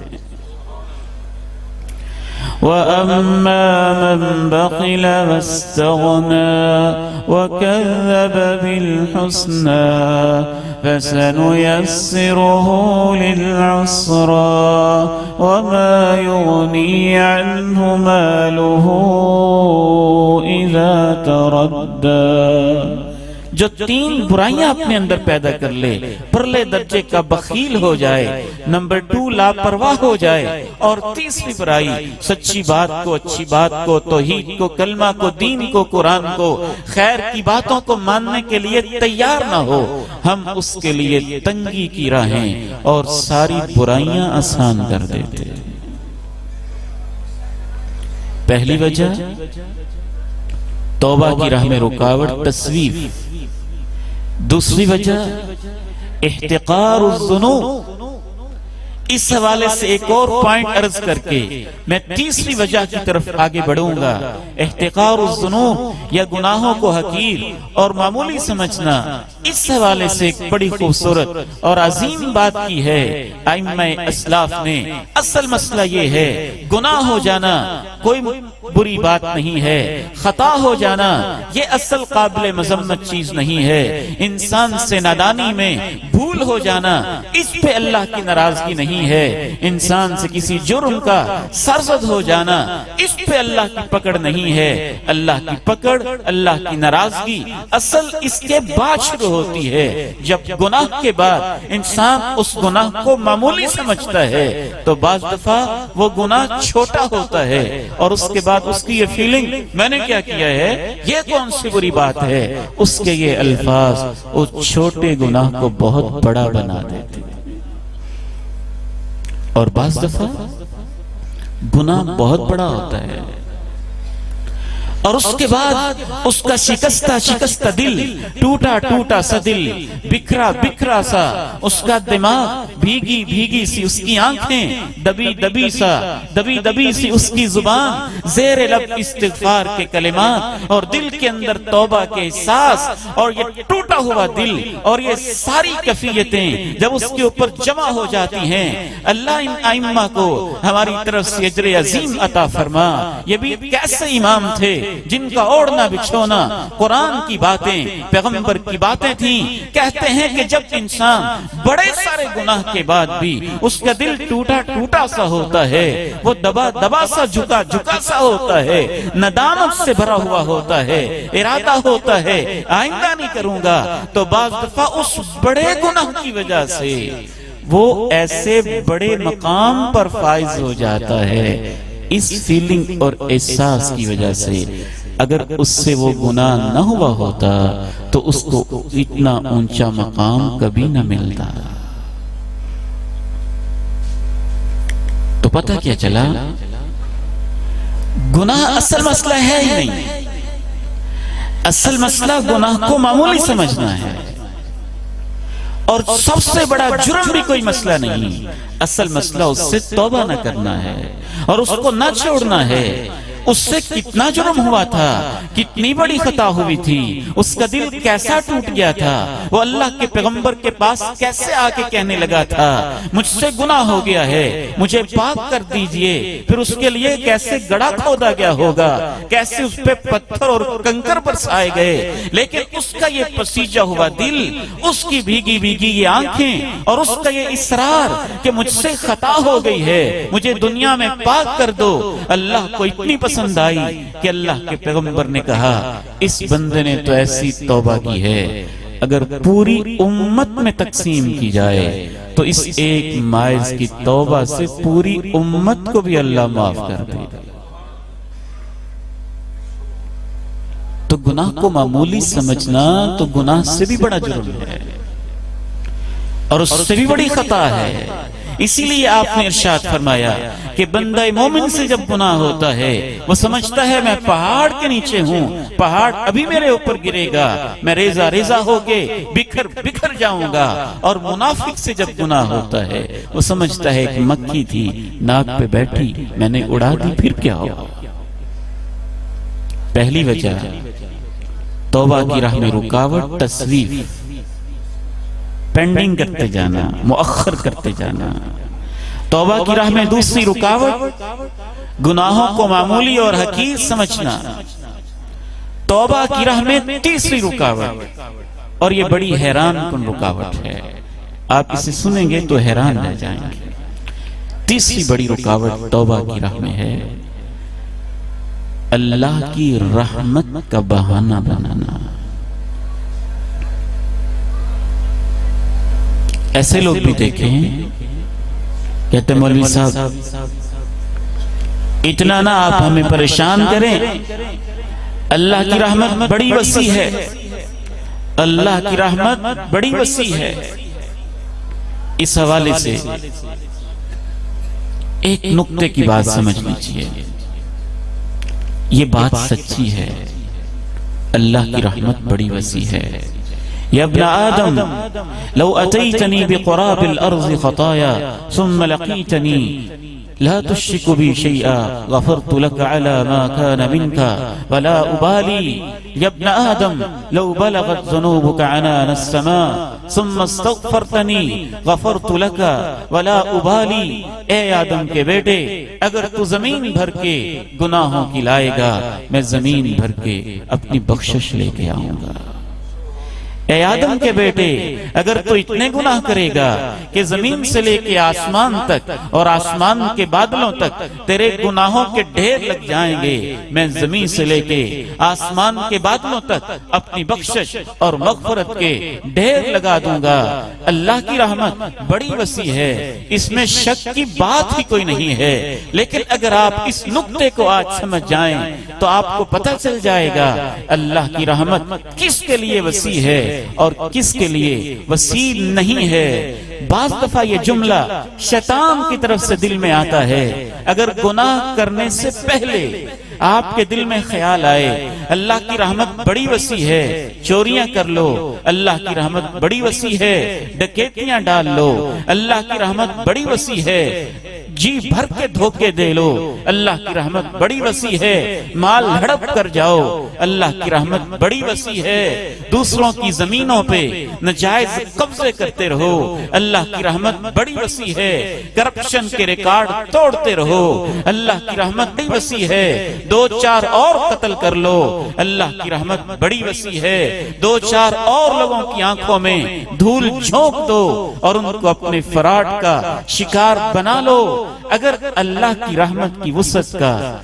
وَأَمَّا مَن بَخِلَ وَاسْتَغْنَى وَكَذَّبَ بِالْحُسْنَى فَسَنُيَسِّرُهُ لِلْعُسْرَى وَمَا يُغْنِي عَنْهُ مَالُهُ إِذَا تَرَدَّى. جو 3 برائیاں اپنے اندر پیدا کر لے، پرلے درجے کا بخیل ہو جائے، نمبر 2 لاپرواہ ہو جائے، اور تیسری برائی سچی بات کو، اچھی بات کو، توحید کو، کلمہ کو، دین کو، قرآن کو، خیر کی باتوں کو ماننے کے لیے تیار نہ ہو، ہم اس کے لیے تنگی کی راہیں اور ساری برائیاں آسان کر دیتے. پہلی وجہ توبہ کی راہ میں رکاوٹ، تسویف. دوسری وجہ احتقار الذنوب. اس حوالے سے ایک اور پوائنٹ عرض کر کے میں تیسری وجہ کی طرف آگے بڑھوں گا. احتقار الذنوب یا گناہوں کو حقیر اور معمولی سمجھنا، اس حوالے سے ایک بڑی خوبصورت اور عظیم بات کی ہے ائمہ اسلاف نے. اصل مسئلہ یہ ہے، گناہ ہو جانا کوئی بری بات نہیں ہے، خطا ہو جانا یہ اصل قابل مذمت چیز نہیں ہے. انسان سے نادانی میں بھول ہو جانا، اس پہ اللہ کی ناراضگی نہیں ہے. انسان سے کسی جرم کا سرزد ہو جانا، اس پہ اللہ کی پکڑ نہیں ہے. اللہ کی پکڑ، اللہ کی ناراضگی اصل اس کے بعد شروع ہوتی ہے، جب گناہ کے بعد انسان اس گناہ کو معمولی سمجھتا ہے تو بعض دفعہ وہ گناہ چھوٹا ہوتا ہے اور اس کے بعد اس کی یہ فیلنگ میں نے کیا کیا ہے، یہ کون سی بری بات ہے، اس کے یہ الفاظ اس چھوٹے گناہ کو بہت بڑا بنا دیتے. اور بعض دفعہ گناہ بہت بڑا ہوتا ہے اور اس کے بعد اس کا شکستہ دل، ٹوٹا سا دل، بکھرا سا اس کا دماغ، بھیگی سی اس کی آنکھیں، دبی سی اس کی زبان، زیر لب استغفار کے کلمات اور دل کے اندر توبہ کے احساس، اور یہ ٹوٹا ہوا دل اور یہ ساری کیفیتیں جب اس کے اوپر جمع ہو جاتی ہیں، اللہ ان ائمہ کو ہماری طرف سے اجر عظیم عطا فرما. یہ بھی کیسے امام تھے جن کا اوڑھنا بچھونا قرآن کی باتیں، پیغمبر کی باتیں تھیں. کہتے ہیں کہ جب انسان بڑے سارے گناہ کے بعد بھی اس کا دل ٹوٹا ٹوٹا سا ہوتا ہے، وہ دبا دبا سا جھکا جھکا سا ہوتا ہے، ندامت سے بھرا ہوا ہوتا ہے، ارادہ ہوتا ہے آئندہ نہیں کروں گا، تو بعض دفعہ اس بڑے گناہ کی وجہ سے وہ ایسے بڑے مقام پر فائز ہو جاتا ہے. اس فیلنگ اور احساس کی وجہ سے اگر اس سے وہ گناہ نہ ہوا ہوتا تو اس کو اتنا اونچا مقام کبھی نہ ملتا. تو پتہ کیا چلا، گناہ اصل مسئلہ ہے ہی نہیں. اصل مسئلہ گناہ کو معمولی سمجھنا ہے، اور سب سے بڑا جرم بھی کوئی مسئلہ نہیں. اصل مسئلہ اس سے توبہ نہ کرنا ہے اور اس کو نہ چھوڑنا ہے. اس سے کتنا جرم ہوا تھا، کتنی بڑی خطا ہوئی تھی، اس کا دل کیسا ٹوٹ گیا تھا، وہ اللہ کے پیغمبر کے پاس کیسے آ کے کہنے لگا تھا مجھ سے گناہ ہو گیا ہے، مجھے پاک کر دیجئے. پھر اس کے لیے کیسے گڑھا کھودا گیا ہوگا، کیسے اس پہ پتھر اور کنکر برسائے گئے، لیکن اس کا یہ پسیجا ہوا دل، اس کی بھیگی بھیگی یہ آنکھیں اور اس کا یہ اصرار کہ مجھ سے خطا ہو گئی ہے، مجھے دنیا میں پاک کر دو، اللہ کو اتنی پسند آئی کہ اللہ کے پیغمبر نے کہا اس بندے نے تو ایسی توبہ کی ہے اگر پوری امت میں تقسیم کی جائے تو اس ایک مائز کی توبہ سے پوری امت کو بھی اللہ معاف کر دے. تو گناہ کو معمولی سمجھنا تو گناہ سے بھی بڑا جرم ہے اور اس سے بھی بڑی خطا ہے. اسی لیے آپ نے ارشاد فرمایا کہ بندہ مومن سے جب گناہ ہوتا ہے وہ سمجھتا ہے میں پہاڑ کے نیچے ہوں، پہاڑ ابھی میرے اوپر گرے گا، میں ریزہ ریزہ ہو کے بکھر بکھر جاؤں گا. اور منافق سے جب گناہ ہوتا ہے وہ سمجھتا ہے کہ مکھی تھی ناک پہ بیٹھی میں نے اڑا دی پھر کیا ہو. پہلی وجہ توبہ کی راہ میں رکاوٹ، تصویف، پینڈنگ کرتے جانا، مؤخر کرتے جانا. توبہ کی راہ میں دوسری رکاوٹ گناہوں کو معمولی اور حقیر سمجھنا. توبہ کی راہ میں تیسری رکاوٹ، اور یہ بڑی حیران کن رکاوٹ ہے، آپ اسے سنیں گے تو حیران رہ جائیں گے. تیسری بڑی رکاوٹ توبہ کی راہ میں ہے اللہ کی رحمت کا بہانہ بنانا. ایسے لوگ بھی دیکھیں کہتے ہیں مولوی صاحب اتنا نہ آپ ہمیں پریشان کریں، اللہ کی رحمت بڑی وسیع ہے، اللہ کی رحمت بڑی وسیع ہے. اس حوالے سے ایک نقطے کی بات سمجھ لیجئے، یہ بات سچی ہے، اللہ کی رحمت بڑی وسیع ہے. یا ابن آدم لو اتیتنی بقراب الارض خطایا ثم لقیتنی لا تشرك بي شيئا غفرت لك على ما كان منك ولا أبالي. يا ابن آدم لو بلغت ذنوبك عنان السماء ثم استغفرتني غفرت لك ولا أبالي. اے آدم کے بیٹے اگر تو زمین بھر کے گناہوں کی لائے گا میں زمین بھر کے اپنی بخشش لے کے آؤں گا. اے آدم کے بیٹے اگر تو اتنے گناہ کرے گا کہ زمین سے لے کے آسمان تک اور آسمان کے بادلوں تک تیرے گناہوں کے ڈھیر لگ جائیں گے، میں زمین سے لے کے آسمان کے بادلوں تک اپنی بخشش اور مغفرت کے ڈھیر لگا دوں گا. اللہ کی رحمت بڑی وسیع ہے، اس میں شک کی بات ہی کوئی نہیں ہے. لیکن اگر آپ اس نقطے کو آج سمجھ جائیں تو آپ کو پتہ چل جائے گا اللہ کی رحمت کس کے لیے وسیع ہے اور کس کے لیے وسیع نہیں ہے. بعض دفعہ یہ جملہ شیطان کی طرف سے دل میں آتا ہے. اگر گناہ کرنے سے پہلے آپ کے دل میں خیال آئے اللہ کی رحمت بڑی وسیع ہے، چوریاں کر لو، اللہ کی رحمت بڑی وسیع ہے، ڈکیتیاں ڈال لو، اللہ کی رحمت بڑی وسیع ہے، جی بھر کے دھوکے دے لو، اللہ کی رحمت بڑی وسیع ہے۔ مال ہڑپ کر جاؤ، اللہ کی رحمت بڑی وسیع ہے۔ دوسروں کی زمینوں پہ ناجائز قبضے کرتے رہو، اللہ کی رحمت بڑی وسیع ہے۔ کرپشن کے ریکارڈ توڑتے رہو، اللہ کی رحمت بڑی وسیع ہے۔ 2-4 اور قتل کر لو، اللہ کی رحمت بڑی وسیع ہے۔ 2-4 اور لوگوں کی آنکھوں میں دھول جھونک دو اور ان کو اپنے فراڈ کا شکار بنا لو۔ اگر اللہ کی رحمت کی وسعت کا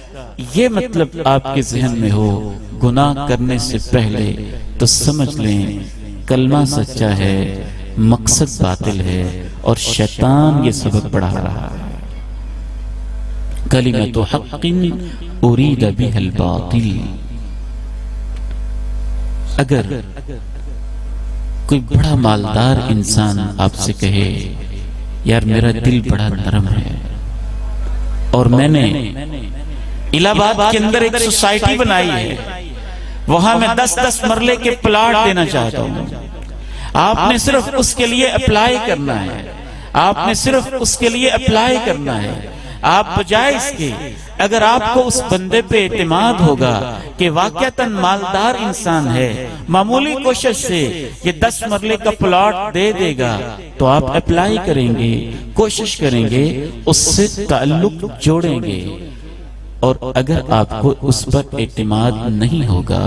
یہ مطلب آپ کے ذہن میں ہو گناہ کرنے سے پہلے، تو سمجھ لیں کلمہ سچا ہے، مقصد باطل ہے اور شیطان یہ سبب بڑھا رہا ہے۔ کلمۃ حق ارید بها الباطل۔ اگر کوئی بڑا مالدار انسان آپ سے کہے یار میرا دل بڑا نرم ہے اور میں نے الہ آباد کے اندر ایک سوسائٹی بنائی ہے، وہاں میں 10-10 مرلے کے پلاٹ دینا چاہتا ہوں، آپ نے صرف اس کے لیے اپلائی کرنا ہے، آپ نے صرف اس کے لیے اپلائی کرنا ہے۔ آپ بجائے اس کے اگر آپ کو اس بندے پہ اعتماد ہوگا کہ واقعتاً مالدار انسان ہے، معمولی کوشش سے یہ 10 مرلے کا پلاٹ دے دے گا، تو آپ اپلائی کریں گے، کوشش کریں گے، اس سے تعلق جوڑیں گے۔ اور اگر آپ کو اس پر اعتماد نہیں ہوگا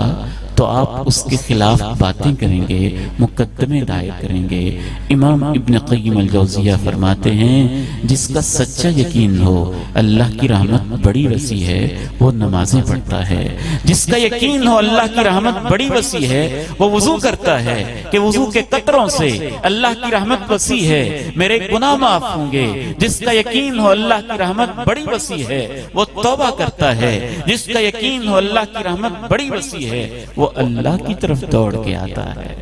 تو آپ اس کے خلاف باتیں کریں گے، مقدمے دائر کریں گے۔ امام ابن قیم الجوزیہ فرماتے ہیں جس کا سچا یقین ہو اللہ کی رحمت بڑی وسیع ہے وہ نمازیں پڑھتا ہے، جس کا یقین ہو اللہ کی رحمت بڑی وسیع ہے وہ وضو کرتا ہے کہ وضو کے قطروں سے اللہ کی رحمت وسیع ہے، میرے گناہ معاف ہوں گے۔ جس کا یقین ہو اللہ کی رحمت بڑی وسیع ہے وہ توبہ کرتا ہے، جس کا یقین ہو اللہ کی رحمت بڑی وسیع ہے وہ اللہ کی طرف دوڑ کے آتا ہے۔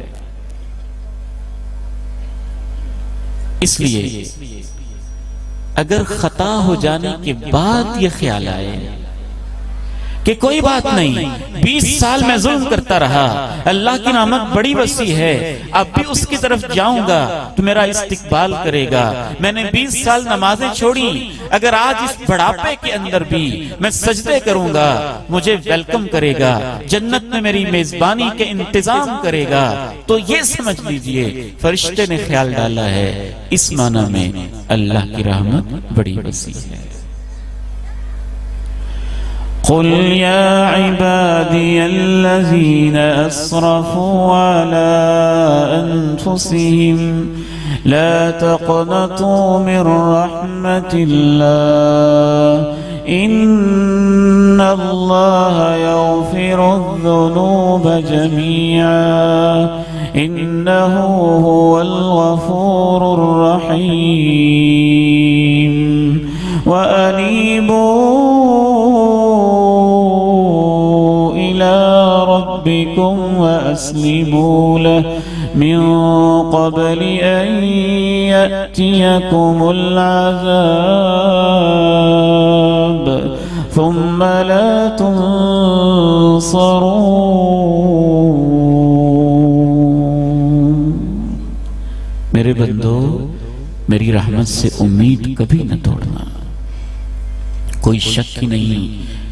اس لیے اگر خطا ہو جانے کے بعد یہ خیال آئے کہ کوئی بات نہیں، 20 سال میں ظلم کرتا رہا، اللہ کی رحمت بڑی وسیع ہے، اب بھی اس کی طرف جاؤں گا تو میرا استقبال کرے گا، میں نے 20 سال نمازیں چھوڑی، اگر آج اس بڑھاپے کے اندر بھی میں سجدے کروں گا مجھے ویلکم کرے گا، جنت میں میری میزبانی کے انتظام کرے گا، تو یہ سمجھ لیجئے فرشتے نے خیال ڈالا ہے اس معنی میں اللہ کی رحمت بڑی وسیع ہے۔ قل يا عبادي الذين أسرفوا على أنفسهم لا تقنطوا من رحمة الله إن الله يغفر الذنوب جميعا إنه هو الغفور الرحيم وأنيبوا ربكم وأسلموا له من قبل أن يأتيكم العذاب ثم لا تنصرون۔ میرے بندو میری رحمت سے امید کبھی نہ توڑنا، کوئی شک ہی نہیں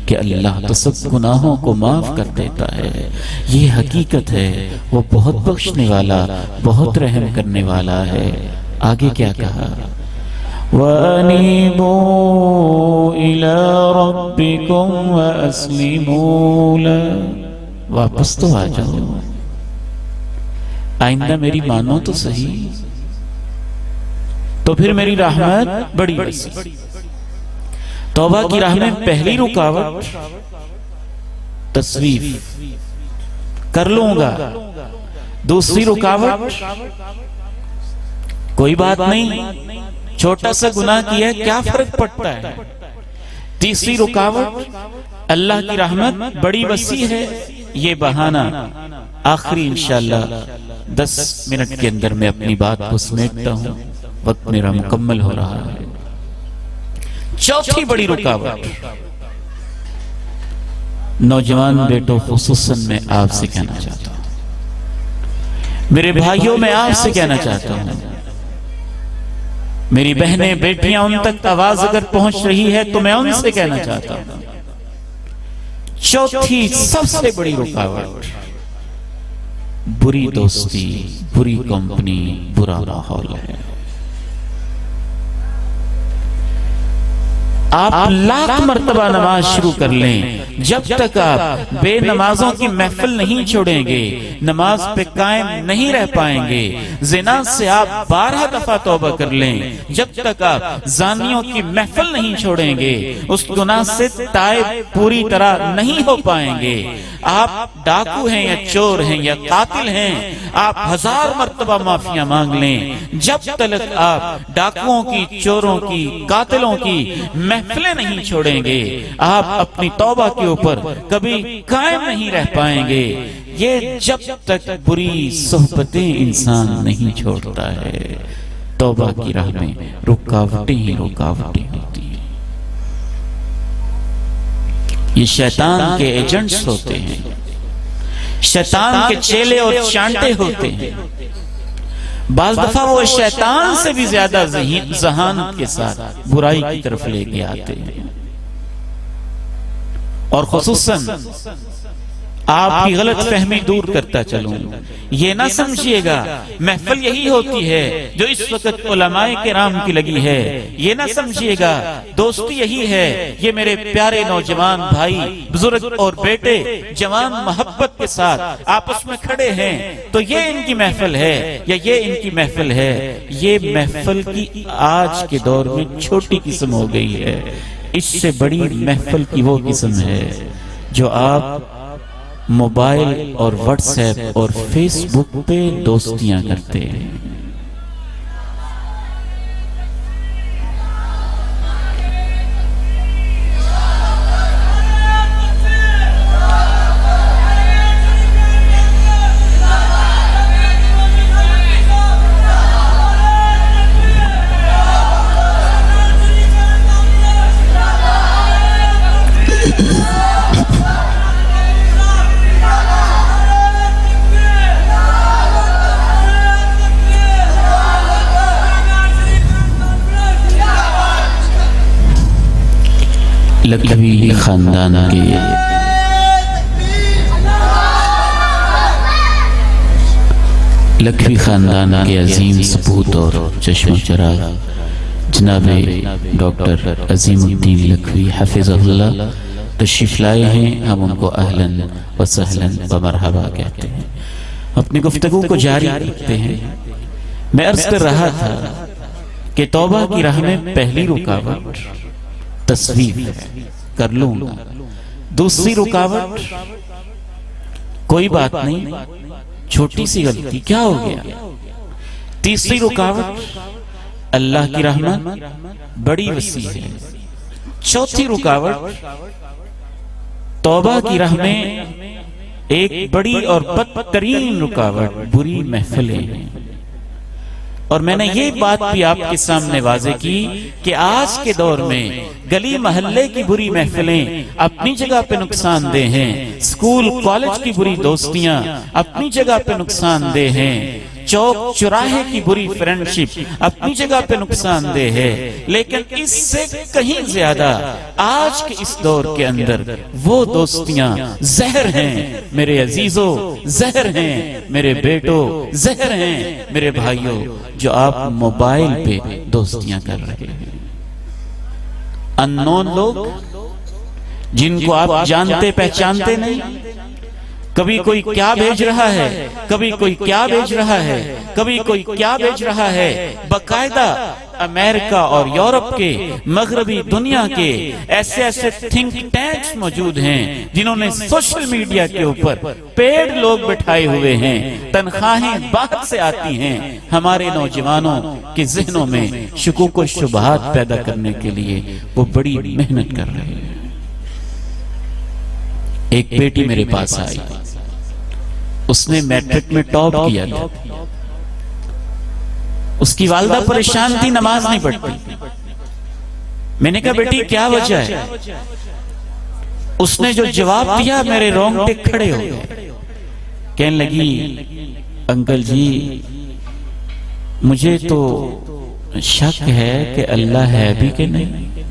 کہ اللہ تو سب گناہوں کو معاف کر دیتا ہے، یہ حقیقت ہے، وہ بہت بخشنے والا بہت رحم کرنے والا ہے۔ آگے کیا کہا؟ وَأَنِيبُوا إِلَىٰ رَبِّكُمْ وَأَسْلِمُوا لَهُ۔ واپس تو آ جاؤ، آئندہ میری مانو تو صحیح، تو پھر میری رحمت بڑی وسیع۔ توبہ کی راہ میں پہلی رکاوٹ تصویف کر لوں گا، دوسری رکاوٹ کوئی بات نہیں چھوٹا سا گناہ کیا ہے کیا فرق پڑتا ہے، تیسری رکاوٹ اللہ کی رحمت بڑی وسیع ہے یہ بہانہ۔ آخری انشاءاللہ 10 منٹ کے اندر میں اپنی بات کو سمیٹتا ہوں، وقت میرا مکمل ہو رہا ہے۔ چوتھی بڑی رکاوٹ نوجوان بیٹوں خصوصاً میں آپ سے کہنا چاہتا ہوں، میرے بھائیوں میں آپ سے کہنا چاہتا ہوں، میری بہنیں بیٹیاں ان تک آواز اگر پہنچ رہی ہے تو میں ان سے کہنا چاہتا ہوں، چوتھی سب سے بڑی رکاوٹ بری دوستی، بری کمپنی، برا ماحول ہے۔ آپ لاکھ مرتبہ نماز شروع کر لیں، جب تک آپ بے نمازوں کی محفل نہیں چھوڑیں گے، نماز پہ قائم نہیں رہ پائیں گے۔ زنا سے آپ 12 دفعہ توبہ کر لیں، جب تک آپ زانیوں کی محفل نہیں چھوڑیں گے، اس گناہ سے تائب پوری طرح نہیں ہو پائیں گے۔ آپ ڈاکو ہیں یا چور ہیں یا قاتل ہیں، آپ 1000 مرتبہ معافیاں مانگ لیں، جب تک آپ ڈاکوؤں کی، چوروں کی، قاتلوں کی محفلیں نہیں چھوڑیں گے، آپ اپنی توبہ کے اوپر کبھی قائم نہیں رہ پائیں گے۔ یہ جب تک بری صحبتیں انسان نہیں چھوڑتا ہے، توبہ کی راہ میں رکاوٹیں ہی رکاوٹیں ہوتی ہیں۔ یہ شیطان کے ایجنٹس ہوتے ہیں، شیطان کے چیلے اور چانٹے ہوتے ہیں۔ بعض دفعہ وہ شیطان سے بھی زیادہ ذہانت کے ساتھ برائی کی طرف لے کے آتے ہیں۔ اور خصوصاً آپ کی غلط فہمی دور کرتا چلوں، یہ نہ سمجھیے گا محفل یہی ہوتی ہے جو اس وقت علماء کرام کی لگی ہے، یہ نہ سمجھیے گا دوستی یہی ہے، یہ میرے پیارے نوجوان بھائی، بزرگ اور بیٹے جوان محبت کے ساتھ آپس میں کھڑے ہیں تو یہ ان کی محفل ہے یا یہ ان کی محفل ہے۔ یہ محفل کی آج کے دور میں چھوٹی قسم ہو گئی ہے، اس سے بڑی محفل کی وہ قسم ہے جو آپ موبائل اور واٹس ایپ اور فیس بک پہ دوستیاں کرتے ہیں۔ لکھوی خاندان کے عظیم سپوت اور چشم چراغ جناب ڈاکٹر عظیم الدین لکھوی حفظہ اللہ تشریف لائے ہیں۔ ہم ان کو اہلاً و سہلاً و مرحبا کہتے ہیں۔ اپنی گفتگو کو جاری رکھتے ہیں۔ میں عرض کر رہا تھا کہ توبہ کی راہ میں پہلی رکاوٹ تصویر کر لوں گا، دوسری رکاوٹ کوئی بات نہیں، چھوٹی سی غلطی کیا ہو گیا، تیسری رکاوٹ اللہ کی رحمت بڑی وسیع ہے، چوتھی رکاوٹ توبہ کی راہ میں ایک بڑی اور بدترین رکاوٹ بری محفلیں ہیں۔ اور میں نے یہ بات بھی آپ کے سامنے واضح کی کہ آج کے دور میں گلی محلے کی بری محفلیں اپنی جگہ پہ نقصان دہ ہیں، اسکول کالج کی بری دوستیاں اپنی جگہ پہ نقصان دہ ہیں، چوک چوراہے کی بری فرینڈشپ اپنی جگہ پہ نقصان دہ ہے، لیکن اس سے کہیں زیادہ آج کے اس دور کے اندر وہ دوستیاں زہر ہیں میرے عزیزوں، زہر ہیں میرے بیٹوں، زہر ہیں میرے بھائیوں، جو آپ موبائل پہ دوستیاں کر رہے ہیں۔ اننون لوگ جن کو آپ جانتے پہچانتے نہیں، کبھی کوئی کیا بھیج رہا ہے، کبھی کوئی کیا بھیج رہا ہے، کبھی کوئی کیا بھیج رہا ہے، باقاعدہ امریکہ اور یورپ کے مغربی دنیا کے ایسے تھنک ٹینکس موجود ہیں جنہوں نے سوشل میڈیا کے اوپر پیڈ لوگ بٹھائے ہوئے ہیں، تنخواہیں باہر سے آتی ہیں، ہمارے نوجوانوں کے ذہنوں میں شکوک و شبہات پیدا کرنے کے لیے وہ بڑی محنت کر رہے ہیں۔ ایک بیٹی میرے پاس آئی، اس نے میٹرک میں ٹاپ کیا تھا، اس کی والدہ پریشان تھی، نماز نہیں پڑھتی۔ میں نے کہا بیٹی کیا وجہ ہے؟ اس نے جو جواب دیا میرے رونگٹے کھڑے ہو گئے، کہنے لگی انکل جی مجھے تو شک ہے کہ اللہ ہے بھی کہ نہیں؟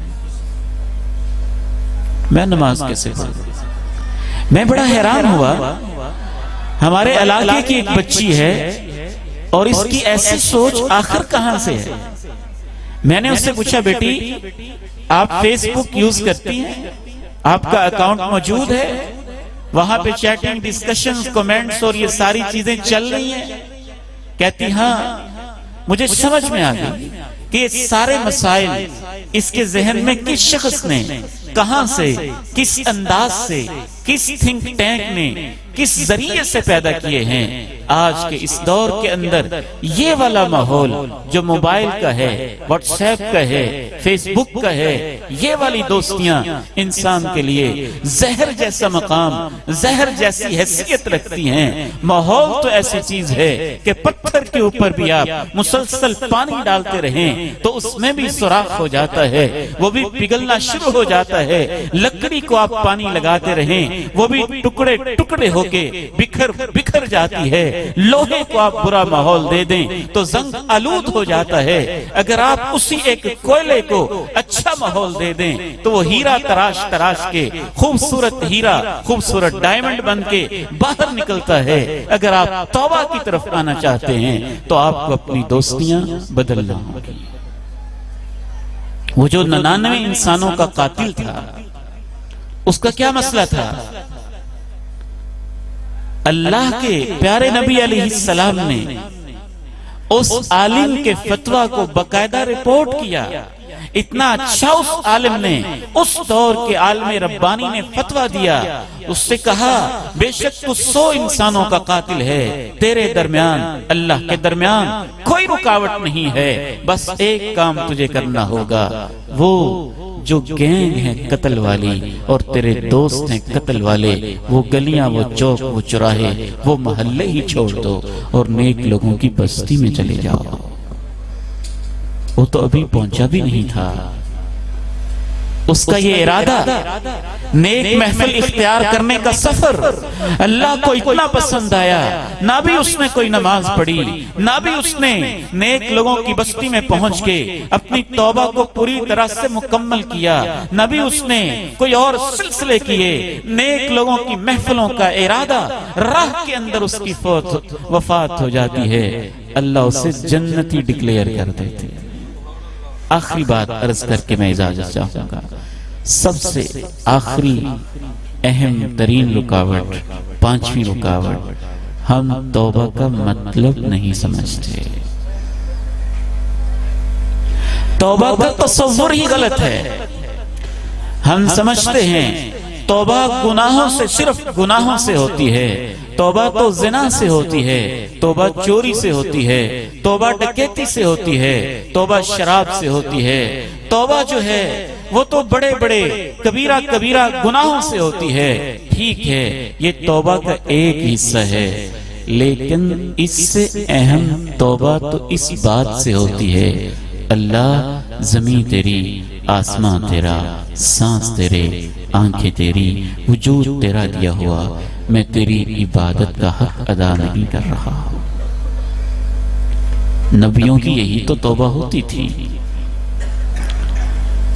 میں نماز کیسے پڑھوں؟ میں بڑا حیران ہوا، ہمارے علاقے کی ایک بچی ہے اور اس کی ایسی سوچ آخر کہاں سے ہے؟ میں نے اس سے پوچھا، بیٹی آپ فیس بک یوز کرتی ہیں؟ آپ کا اکاؤنٹ موجود ہے؟ وہاں پہ چیٹنگ، ڈسکشنز، کومنٹس اور یہ ساری چیزیں چل رہی ہیں؟ کہتی ہاں۔ مجھے سمجھ میں آ گئی کہ یہ سارے مسائل اس کے ذہن میں کس شخص نے، کہاں سے، کس انداز سے، کس تھنک ٹینک نے، کس ذریعے سے پیدا کیے ہیں۔ آج کے اس دور کے اندر یہ والا ماحول جو موبائل کا ہے، واٹس ایپ کا ہے، فیس بک کا ہے، یہ والی دوستیاں انسان کے لیے زہر جیسا مقام، زہر جیسی حیثیت رکھتی ہیں۔ ماحول تو ایسی چیز ہے کہ پتھر کے اوپر بھی آپ مسلسل پانی ڈالتے رہیں تو اس میں بھی سوراخ ہو جاتا ہے، وہ بھی پگھلنا شروع ہو جاتا ہے۔ لکڑی کو آپ پانی لگاتے رہیں، وہ بھی ٹکڑے ٹکڑے ہو کے بکھر جاتی ہے۔ لوہے کو آپ برا ماحول دے دیں تو زنگ آلود ہو جاتا ہے۔ اگر آپ اسی ایک کوئلے کو اچھا ماحول دے دیں تو وہ ہیرا تراش تراش کے، خوبصورت ہیرا، خوبصورت ڈائمنڈ بن کے باہر نکلتا ہے۔ اگر آپ توبہ کی طرف آنا چاہتے ہیں تو آپ کو اپنی دوستیاں بدلنا ہوگی۔ وہ جو 99 انسانوں کا قاتل تھا، اس کا کیا مسئلہ تھا؟ اللہ کے پیارے نبی علیہ السلام نے اس عالم کے فتویٰ کو باقاعدہ رپورٹ کیا۔ اتنا اچھا اس عالم نے، اس دور کے عالم ربانی نے فتویٰ دیا۔ اس سے کہا بے شک تو 100 انسانوں کا قاتل ہے، تیرے درمیان اللہ کے درمیان کوئی رکاوٹ نہیں ہے، بس ایک کام تجھے کرنا ہوگا، وہ جو گینگ ہیں قتل والی اور تیرے دوست ہیں قتل والے، وہ گلیاں، وہ چوک، وہ چوراہے، وہ محلے ہی چھوڑ دو اور نیک لوگوں کی بستی میں چلے جاؤ۔ وہ تو ابھی پہنچا بھی نہیں تھا۔ اس کا یہ ارادہ، نیک محفل اختیار کرنے کا سفر اللہ کو اتنا پسند آیا، نہ بھی اس نے کوئی نماز پڑھی، نہ بھی اس نے نیک لوگوں کی بستی میں پہنچ کے اپنی توبہ کو پوری طرح سے مکمل کیا، نہ بھی اس نے کوئی اور سلسلے کیے۔ نیک لوگوں کی محفلوں کا ارادہ، راہ کے اندر اس کی وفات ہو جاتی ہے، اللہ اسے جنتی ڈکلیئر کر دیتے۔ آخری بات عرض کر کے میں اجازت چاہوں گا، سب سے آخری اہم ترین رکاوٹ، 5ویں رکاوٹ، ہم توبہ کا مطلب نہیں سمجھتے۔ توبہ کا تصور ہی غلط ہے۔ ہم سمجھتے ہیں توبہ گناہوں سے، صرف گناہوں سے ہوتی ہے۔ توبہ تو زنا سے ہوتی ہے، توبہ چوری سے ہوتی ہے، توبہ ڈکیتی سے ہوتی ہے، توبہ شراب سے ہوتی ہے۔ توبہ جو ہے وہ تو بڑے بڑے کبیرہ کبیرہ گناہوں سے ہوتی ہے۔ ٹھیک ہے، یہ توبہ کا ایک حصہ ہے، لیکن اس سے اہم توبہ تو اس بات سے ہوتی ہے، اللہ زمین تیری، آسمان تیرا، سانس تیرے، آنکھیں تیری، وجود تیرا دیا ہوا، میں تیری عبادت کا حق ادا نہیں کر رہا۔ نبیوں کی یہی تو توبہ ہوتی تھی۔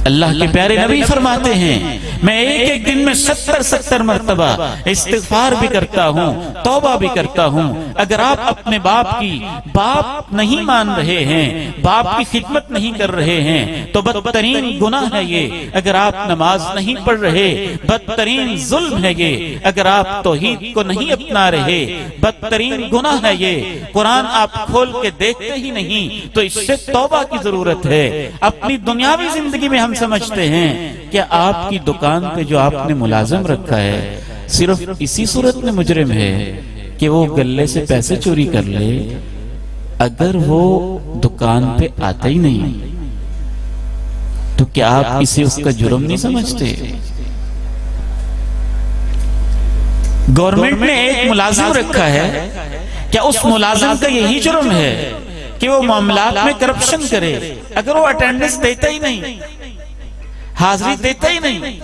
اللہ کے پیارے نبی فرماتے ہیں میں ایک ایک دن میں 70 مرتبہ استغفار بھی کرتا ہوں، توبہ بھی کرتا ہوں۔ اگر آپ اپنے باپ کی باپ نہیں مان رہے ہیں، باپ کی خدمت نہیں کر رہے ہیں تو بدترین گناہ ہے یہ۔ اگر آپ نماز نہیں پڑھ رہے، بدترین ظلم ہے یہ۔ اگر آپ توحید کو نہیں اپنا رہے، بدترین گناہ ہے یہ۔ قرآن آپ کھول کے دیکھتے ہی نہیں تو اس سے توبہ کی ضرورت ہے۔ اپنی دنیاوی زندگی میں ہم سمجھتے ہیں کہ آپ کی دکان پہ جو آپ نے ملازم رکھا ہے صرف اسی صورت میں مجرم ہے کہ وہ گلے سے پیسے چوری کر لے، اگر وہ دکان پہ آتا ہی نہیں تو کیا آپ اسے اس کا جرم نہیں سمجھتے؟ گورنمنٹ نے ایک ملازم رکھا ہے، کیا اس ملازم کا یہی جرم ہے کہ وہ معاملات میں کرپشن کرے؟ اگر وہ اٹینڈنس دیتا ہی نہیں، حاضری دیتا ہی نہیں۔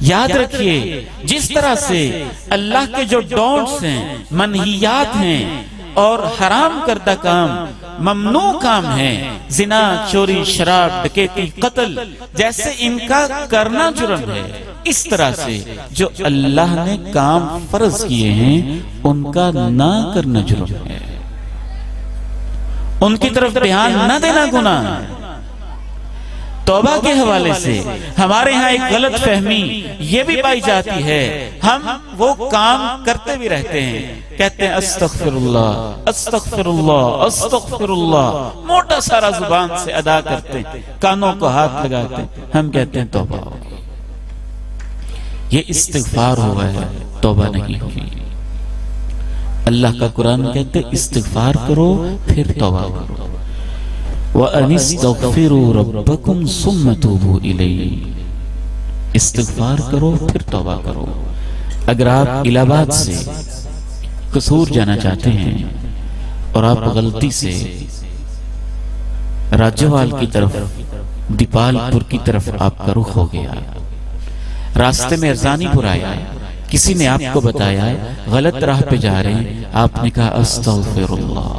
یاد رکھیے، جس طرح سے اللہ کے جو ڈونٹس ہیں، منہیات ہیں اور حرام کردہ کام ممنوع کام ہیں، زنا، چوری، شراب، ڈکیتی، قتل جیسے ان کا کرنا جرم ہے، اس طرح سے جو اللہ نے کام فرض کیے ہیں ان کا نہ کرنا جرم ہے، ان کی طرف دھیان نہ دینا گناہ ہے۔ توبہ کے حوالے سے ہمارے ہاں ایک غلط فہمی یہ بھی پائی جاتی ہے، ہم وہ کام کرتے بھی رہتے ہیں، کہتے ہیں استغفر اللہ استغفر اللہ استغفر اللہ، موٹا سارا زبان سے ادا کرتے ہیں، کانوں کو ہاتھ لگاتے ہیں، ہم کہتے ہیں توبہ ہوگی، یہ استغفار ہوا ہے، توبہ نہیں ہوگی۔ اللہ کا قرآن کہتے ہیں استغفار کرو پھر توبہ کرو، وَأَنِ اسْتَغْفِرُوا رَبَّكُمْ ثُمَّ تُوبُوا إِلَيْهِ، استغفار کرو پھر توبہ کرو۔ اگر آپ الہ آباد سے قصور جانا چاہتے ہیں اور آپ غلطی سے راجوال کی طرف، دیپال پور کی طرف آپ کا رخ ہو گیا، راستے میں ارزانی پور آیا، کسی نے آپ کو بتایا غلط راہ پہ جا رہے ہیں، آپ نے کہا استغفر اللہ،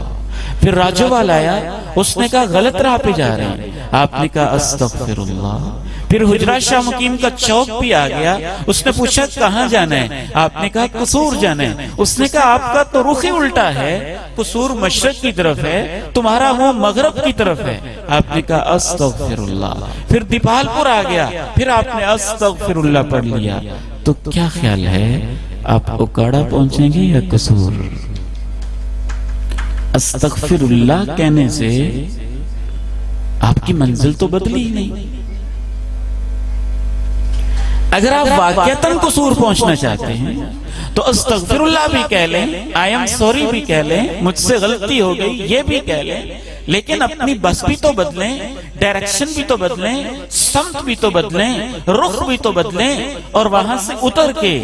پھر راجوال آیا، اس نے کہا غلط راہ پہ جا رہے ہیں، آپ نے کہا استغفر اللہ، پھر حجرہ شاہ مقیم کا چوک بھی آ گیا، اس نے پوچھا کہاں جانا ہے، آپ نے کہا قصور جانا ہے، اس نے کہا آپ کا تو رخ ہی الٹا ہے، قصور مشرق کی طرف ہے، تمہارا منہ مغرب کی طرف ہے، آپ نے کہا استغفر اللہ، پھر دیپال پور آ گیا، پھر آپ نے استغفر اللہ پڑھ لیا۔ تو کیا خیال ہے آپ اوکاڑا پہنچیں گے یا قصور؟ استغفر اللہ کہنے سے آپ کی منزل تو بدلی ہی نہیں۔ اگر آپ واقعتاً قصور پہنچنا چاہتے ہیں تو استغفر اللہ بھی کہہ لیں، آئی ایم سوری بھی کہہ لیں، مجھ سے غلطی ہو گئی یہ بھی کہہ لیں، لیکن اپنی بس بھی تو بدلیں، ڈائریکشن بھی تو بدلیں، سمت بھی تو بدلیں، رخ بھی تو بدلیں، اور وہاں سے اتر کے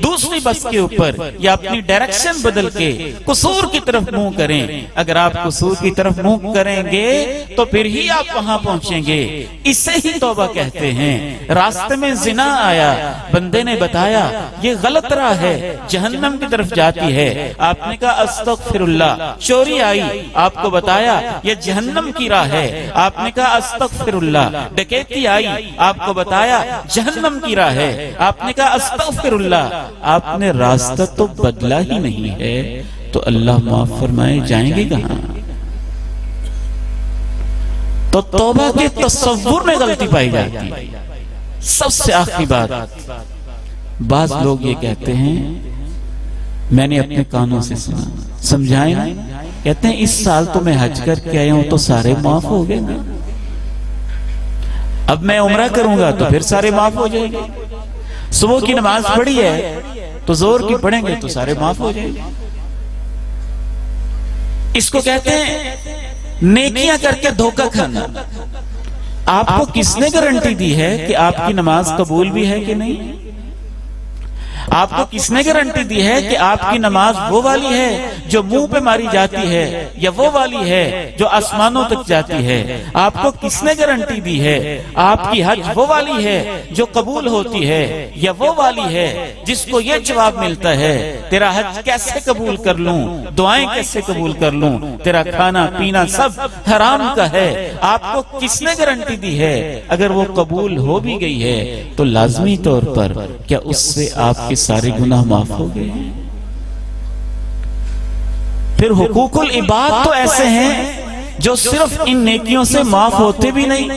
دوسری بس کے اوپر یا اپنی ڈائریکشن بدل کے قصور کی طرف منہ کریں۔ اگر آپ قصور کی طرف منہ کریں گے تو پھر ہی آپ وہاں پہنچیں گے، اسے ہی توبہ کہتے ہیں۔ راستے میں زنا آیا، بندے نے بتایا یہ غلط راہ ہے، جہنم کی طرف جاتی ہے، آپ نے کہا استغفر اللہ۔ چوری آئی، آپ کو بتایا یہ جہنم کی راہ ہے، آپ نے کہا استغفر اللہ۔ ڈکیتی آئی، آپ کو بتایا جہنم کی راہ ہے، آپ نے کہا استغفر اللہ۔ آپ نے راستہ تو بدلا ہی نہیں ہے، تو اللہ معاف فرمائے جائیں گے کہاں؟ تو توبہ کے تصور میں غلطی پائی جاتی ہے۔ سب سے آخری بات، بعض لوگ یہ کہتے ہیں، میں نے اپنے کانوں سے سنا، سمجھائیں، کہتے ہیں اس سال تو میں حج کر کے آیا ہوں تو سارے معاف ہو گئے نا، اب میں عمرہ کروں گا تو پھر سارے معاف ہو جائیں گے، صبح کی نماز پڑھی ہے تو زور کی پڑھیں گے تو سارے معاف ہو جائیں گے۔ اس کو کہتے ہیں نیکیاں کر کے دھوکہ کھانا۔ آپ کو کس نے گارنٹی دی ہے کہ آپ کی نماز قبول بھی ہے کہ نہیں؟ آپ کو کس نے گارنٹی دی ہے کہ آپ کی نماز وہ والی ہے جو منہ پہ ماری جاتی ہے، یا وہ والی ہے جو آسمانوں تک جاتی ہے؟ آپ کو کس نے گارنٹی دی ہے آپ کی حج وہ والی ہے جو قبول ہوتی ہے، یا وہ والی ہے جس کو یہ جواب ملتا ہے تیرا حج کیسے قبول کر لوں، دعائیں کیسے قبول کر لوں، تیرا کھانا پینا سب حرام کا ہے؟ آپ کو کس نے گارنٹی دی ہے؟ اگر وہ قبول ہو بھی گئی ہے تو لازمی طور پر کیا اس سے آپ کے سارے گناہ معاف ہو گئے ہیں؟ پھر حقوق العباد تو ایسے ہیں جو صرف ان نیکیوں سے معاف ہوتے بھی نہیں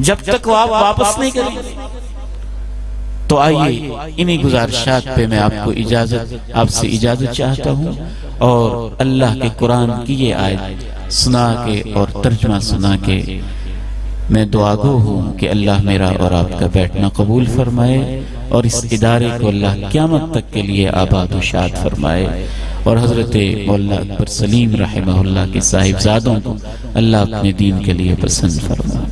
جب تک وہ آپ واپس نہیں کریں۔ تو آئیے انہی گزارشات پہ میں آپ سے اجازت چاہتا ہوں، اور اللہ کے قرآن کی یہ آیت سنا کے اور ترجمہ سنا کے میں دعا گو ہوں کہ اللہ میرا اور آپ کا بیٹھنا قبول فرمائے، اور اس ادارے کو اللہ قیامت تک کے لیے آباد و شاد فرمائے، اور حضرت مولانا اکبر سلیم رحمہ اللہ کے صاحبزادوں کو اللہ اپنے دین کے لیے پسند فرمائے۔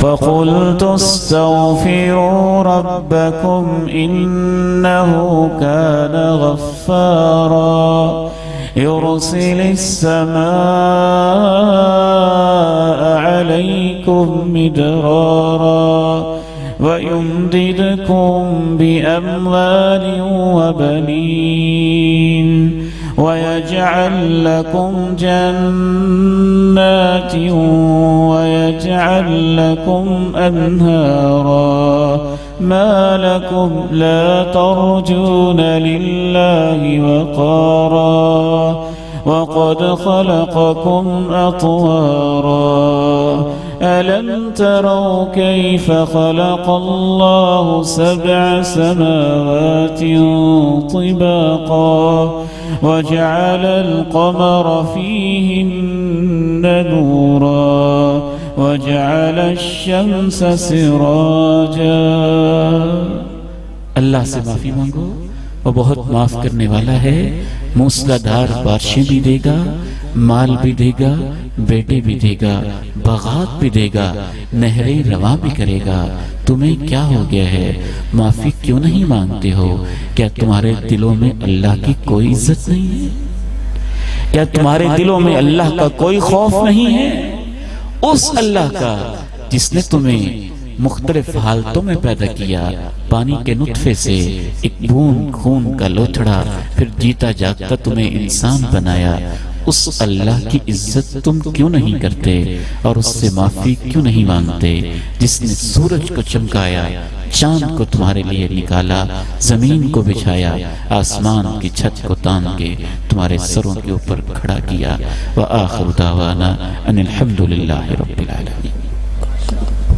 فَقُلْتُ اسْتَغْفِرُوا رَبَّكُمْ إِنَّهُ كَانَ غَفَّارًا يُرْسِلِ السَّمَاءَ عَلَيْكُمْ مِدْرَارًا وَيُمْدِدْكُمْ بِأَمْوَالٍ وَبَنِينَ وَيَجْعَلْ ويجعل لكم جنات ويجعل لكم أنهارا ما لكم لا ترجون لله وقارا وقد خلقكم أطوارا ألم تروا كيف خلق الله 7 سماوات طباقا وجعل القمر فيهن نورا وجعل الشمس سراجا. اللہ سے معافی مانگو، وہ بہت معاف کرنے والا ہے، موسلادھار بارشیں بھی دے گا، مال بھی دے گا، بیٹے بھی دے گا، باغات بھی دے گا، نہریں رواں بھی کرے گا. تمہیں کیا ہو گیا ہے؟ معافی کیوں نہیں مانگتے ہو؟ کیا تمہارے دلوں میں اللہ کی کوئی عزت نہیں ہے؟ کیا تمہارے دلوں میں اللہ کا کوئی خوف نہیں ہے؟ اس اللہ کا جس نے تمہیں مختلف حالتوں میں پیدا کیا، پانی کے نطفے سے ایک بوند خون کا لوتھڑا، پھر جیتا جاگتا تمہیں انسان بنایا. اس اللہ کی عزت تم کیوں نہیں کرتے اور اس سے معافی کیوں نہیں مانگتے؟ جس نے سورج کو چمکایا، چاند کو تمہارے لیے نکالا، زمین کو بچھایا، آسمان کی چھت کو تان کے تمہارے سروں کے اوپر کھڑا کیا. وآخر دعوانا ان الحمد للہ رب العالمین.